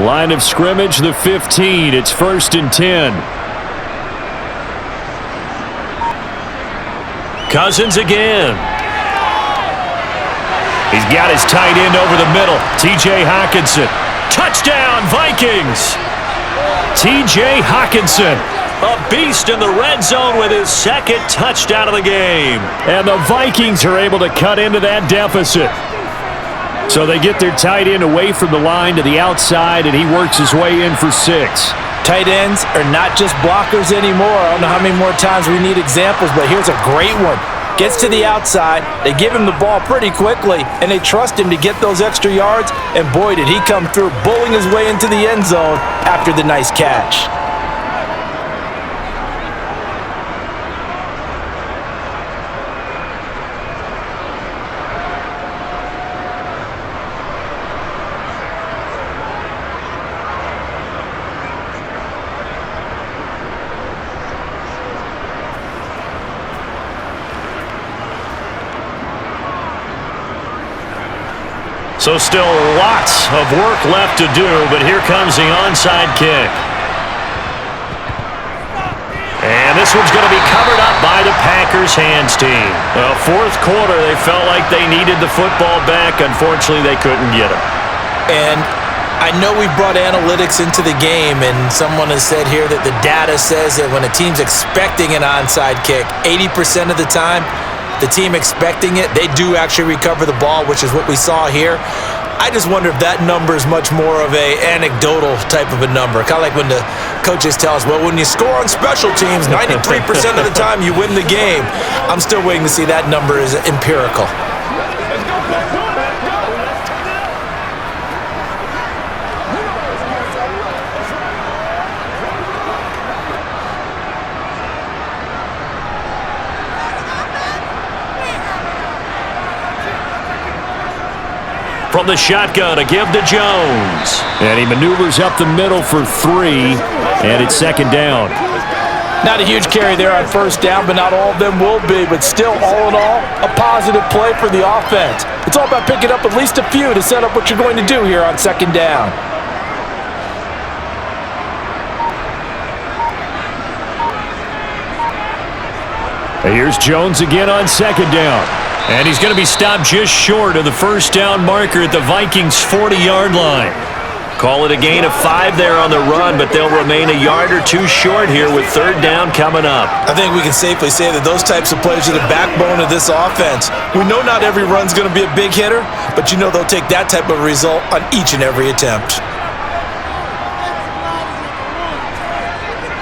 Line of scrimmage, the 15. It's 1st and 10. Cousins again. He's got his tight end over the middle. T.J. Hockenson. Touchdown, Vikings! T.J. Hockenson, a beast in the red zone with his 2nd touchdown of the game. And the Vikings are able to cut into that deficit. So they get their tight end away from the line to the outside, and he works his way in for 6. Tight ends are not just blockers anymore. I don't know how many more times we need examples, but here's a great one. Gets to the outside, they give him the ball pretty quickly, and they trust him to get those extra yards, and boy, did he come through, bullying his way into the end zone after the nice catch. So still lots of work left to do, but here comes the onside kick. And this one's going to be covered up by the Packers hands team. Well, 4th quarter, they felt like they needed the football back. Unfortunately, they couldn't get it. And I know we brought analytics into the game, and someone has said here that the data says that when a team's expecting an onside kick, 80% of the time, the team expecting it, they do actually recover the ball, which is what we saw here. I just wonder if that number is much more of a anecdotal type of a number. Kind of like when the coaches tell us, well, when you score on special teams, 93% of the time you win the game. I'm still waiting to see that number is empirical. From the shotgun, a give to Jones. And he maneuvers up the middle for 3, and it's 2nd down. Not a huge carry there on 1st down, but not all of them will be. But still, all in all, a positive play for the offense. It's all about picking up at least a few to set up what you're going to do here on 2nd down. And here's Jones again on 2nd down. And he's going to be stopped just short of the 1st down marker at the Vikings' 40-yard line. Call it a gain of 5 there on the run, but they'll remain a yard or 2 short here with 3rd down coming up. I think we can safely say that those types of plays are the backbone of this offense. We know not every run's going to be a big hitter, but you know they'll take that type of result on each and every attempt.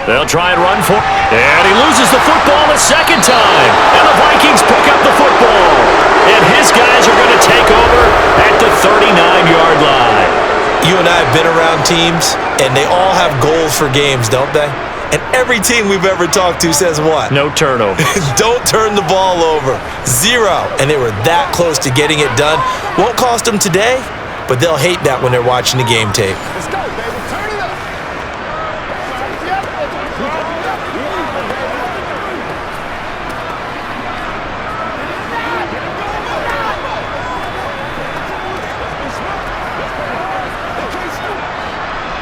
They'll try and run for it. And he loses the football the 2nd time. And the Vikings pick up the football. And his guys are going to take over at the 39-yard line. You and I have been around teams, and they all have goals for games, don't they? And every team we've ever talked to says what? No turnovers. Don't turn the ball over. 0. And they were that close to getting it done. Won't cost them today, but they'll hate that when they're watching the game tape. Let's go, baby. Turn it up.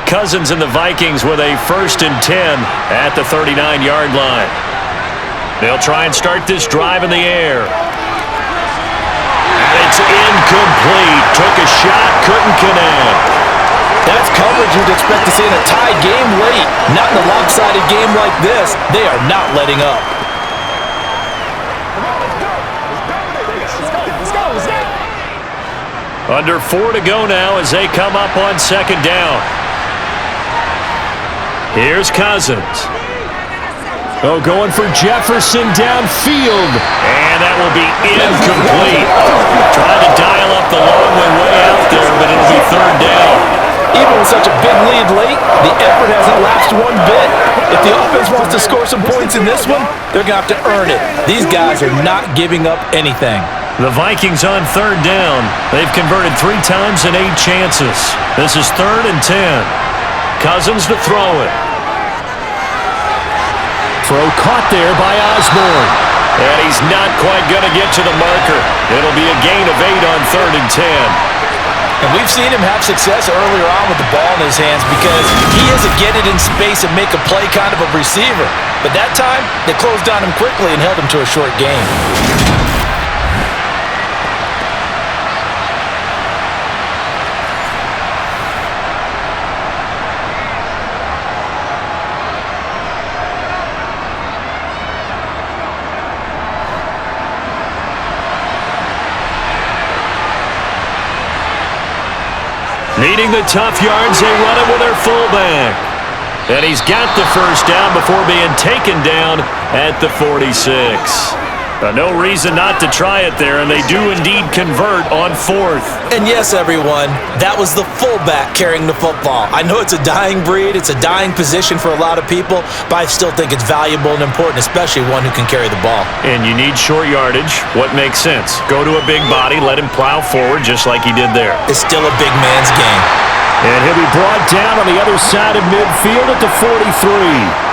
Cousins and the Vikings with a 1st and 10 at the 39-yard line. They'll try and start this drive in the air. And it's incomplete. Took a shot, couldn't connect. That's coverage you'd expect to see in a tied game late. Not in a lopsided game like this. They are not letting up. Under 4 to go now as they come up on second down. Here's Cousins. Oh, going for Jefferson downfield. And that will be incomplete. Trying to dial up the long way out there, but it'll be third down. Even with such a big lead late, the effort hasn't lapsed one bit. If the offense wants to score some points in this one, they're going to have to earn it. These guys are not giving up anything. The Vikings on third down. They've converted 3 times in 8 chances. This is 3rd and 10. Cousins to throw it. Throw caught there by Osborne. And he's not quite going to get to the marker. It'll be a gain of 8 on 3rd and 10. And we've seen him have success earlier on with the ball in his hands because he is a get it in space and make a play kind of a receiver. But that time, they closed on him quickly and held him to a short gain. Needing the tough yards, they run it with their fullback. And he's got the first down before being taken down at the 46. No reason not to try it there, and they do indeed convert on 4th. And yes, everyone, that was the fullback carrying the football. I know it's a dying breed, it's a dying position for a lot of people, but I still think it's valuable and important, especially one who can carry the ball. And you need short yardage. What makes sense? Go to a big body, let him plow forward just like he did there. It's still a big man's game. And he'll be brought down on the other side of midfield at the 43.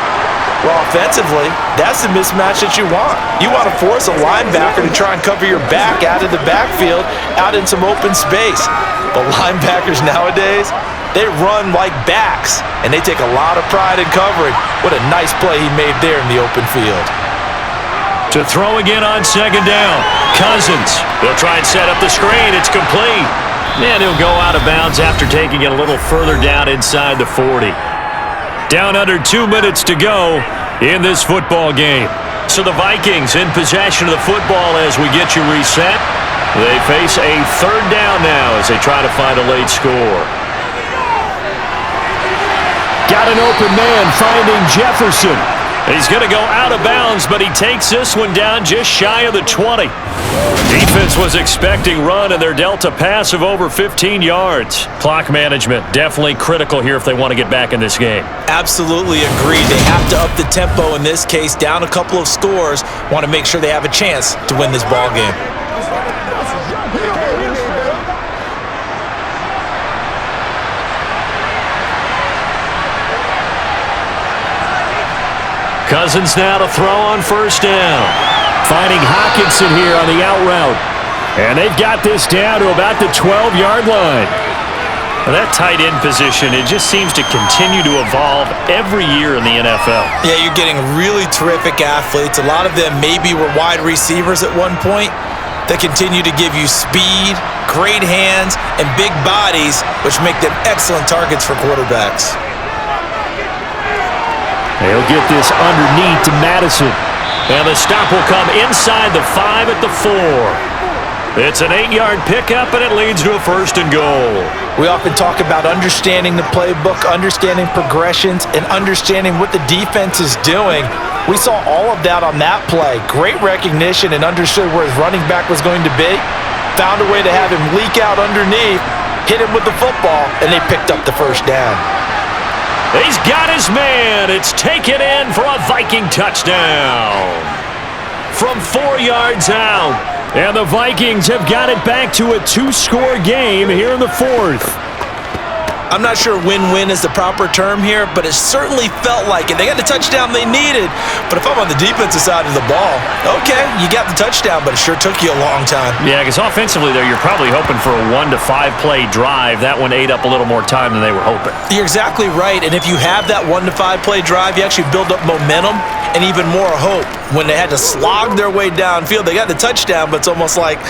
Well, offensively, that's the mismatch that you want. You want to force a linebacker to try and cover your back out of the backfield, out in some open space. But linebackers nowadays, they run like backs, and they take a lot of pride in covering. What a nice play he made there in the open field. To throw again on second down. Cousins. They'll try and set up the screen. It's complete. And he'll go out of bounds after taking it a little further down inside the 40. Down under 2 minutes to go in this football game. So the Vikings in possession of the football as we get you reset. They face a third down now as they try to find a late score. Got an open man finding Jefferson. He's going to go out of bounds, but he takes this one down just shy of the 20. Defense was expecting run, and they're dealt a pass of over 15 yards. Clock management definitely critical here if they want to get back in this game. Absolutely agreed. They have to up the tempo in this case, down a couple of scores. Want to make sure they have a chance to win this ball game. Cousins now to throw on first down. Finding Hockenson here on the out route. And they've got this down to about the 12-yard line. Well, that tight end position, it just seems to continue to evolve every year in the NFL. Yeah, you're getting really terrific athletes. A lot of them maybe were wide receivers at one point. They continue to give you speed, great hands, and big bodies, which make them excellent targets for quarterbacks. They'll get this underneath to Madison. And the stop will come inside the 5 at the 4. It's an 8-yard pickup, and it leads to a 1st and goal. We often talk about understanding the playbook, understanding progressions, and understanding what the defense is doing. We saw all of that on that play. Great recognition and understood where his running back was going to be. Found a way to have him leak out underneath, hit him with the football, and they picked up the first down. He's got his man. It's taken in for a Viking touchdown. From 4 yards out. And the Vikings have got it back to a 2-score game here in the 4th. I'm not sure win-win is the proper term here, but it certainly felt like it. They got the touchdown they needed, but if I'm on the defensive side of the ball, okay, you got the touchdown, but it sure took you a long time. Yeah, because offensively there, you're probably hoping for a 1 to 5 play drive. That one ate up a little more time than they were hoping. You're exactly right, and if you have that 1 to 5 play drive, you actually build up momentum and even more hope. When they had to slog their way downfield, they got the touchdown, but it's almost like,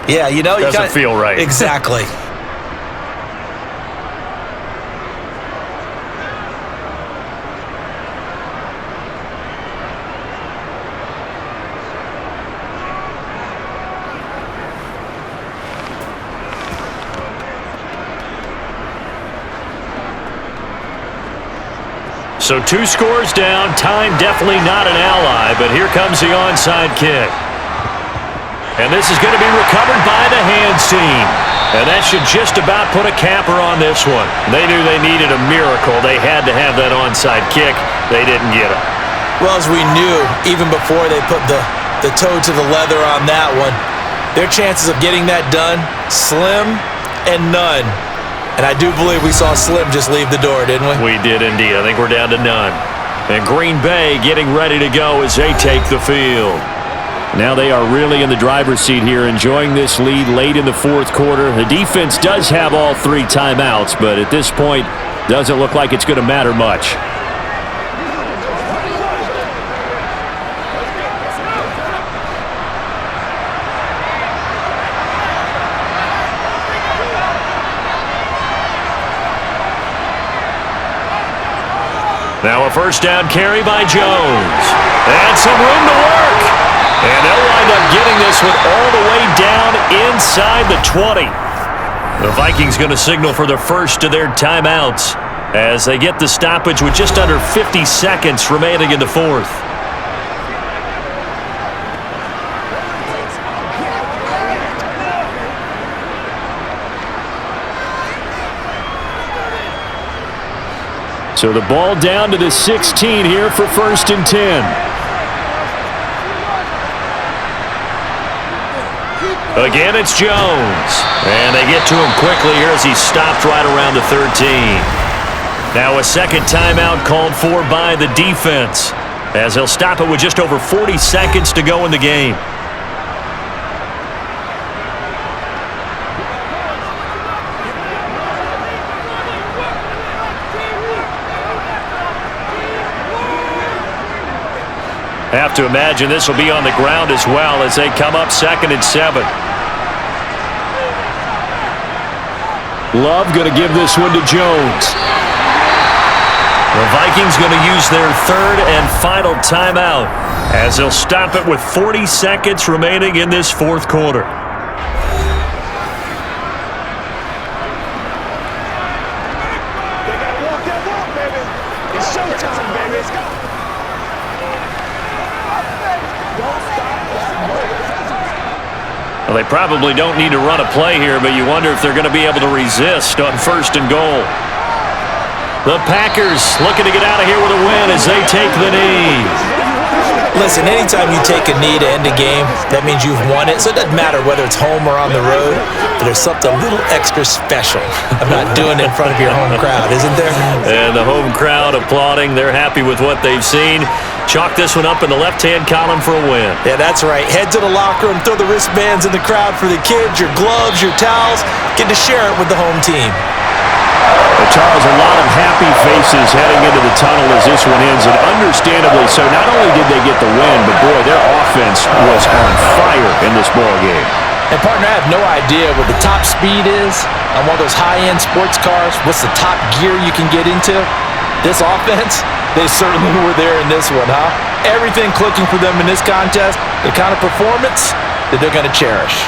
yeah, you know, doesn't feel right. Exactly. So 2 scores down. Time definitely not an ally, but here comes the onside kick. And this is going to be recovered by the hands team. And that should just about put a capper on this one. They knew they needed a miracle. They had to have that onside kick. They didn't get it. Well, as we knew, even before they put the toe to the leather on that one, their chances of getting that done, slim and none. And I do believe we saw Slim just leave the door, didn't we? We did indeed. I think we're down to none. And Green Bay getting ready to go as they take the field. Now they are really in the driver's seat here, enjoying this lead late in the fourth quarter. The defense does have all 3 timeouts, but at this point, doesn't look like it's going to matter much. Now a first down carry by Jones. And some room to work. And they'll wind up getting this one all the way down inside the 20. The Vikings going to signal for the first of their timeouts as they get the stoppage with just under 50 seconds remaining in the fourth. So the ball down to the 16 here for 1st and 10. Again, it's Jones. And they get to him quickly here as he stopped right around the 13. Now a second timeout called for by the defense as they'll stop it with just over 40 seconds to go in the game. Have to imagine this will be on the ground as well as they come up 2nd and 7. Love going to give this one to Jones. The Vikings going to use their 3rd and final timeout as they'll stop it with 40 seconds remaining in this fourth quarter. They got to walk that walk, baby. It's showtime, baby. Let's go. Well, they probably don't need to run a play here, but you wonder if they're going to be able to resist on 1st and goal. The Packers looking to get out of here with a win as they take the knee. Listen, anytime you take a knee to end a game, that means you've won it. So it doesn't matter whether it's home or on the road, but there's something a little extra special about doing it in front of your home crowd, isn't there? And the home crowd applauding. They're happy with what they've seen. Chalk this one up in the left-hand column for a win. Yeah, that's right. Head to the locker room, throw the wristbands in the crowd for the kids, your gloves, your towels. Get to share it with the home team. But Charles, a lot of happy faces heading into the tunnel as this one ends, and understandably so. Not only did they get the win, but boy, their offense was on fire in this ball game. And partner, I have no idea what the top speed is on one of those high-end sports cars. What's the top gear you can get into? This offense, they certainly were there in this one, huh? Everything clicking for them in this contest, the kind of performance that they're going to cherish.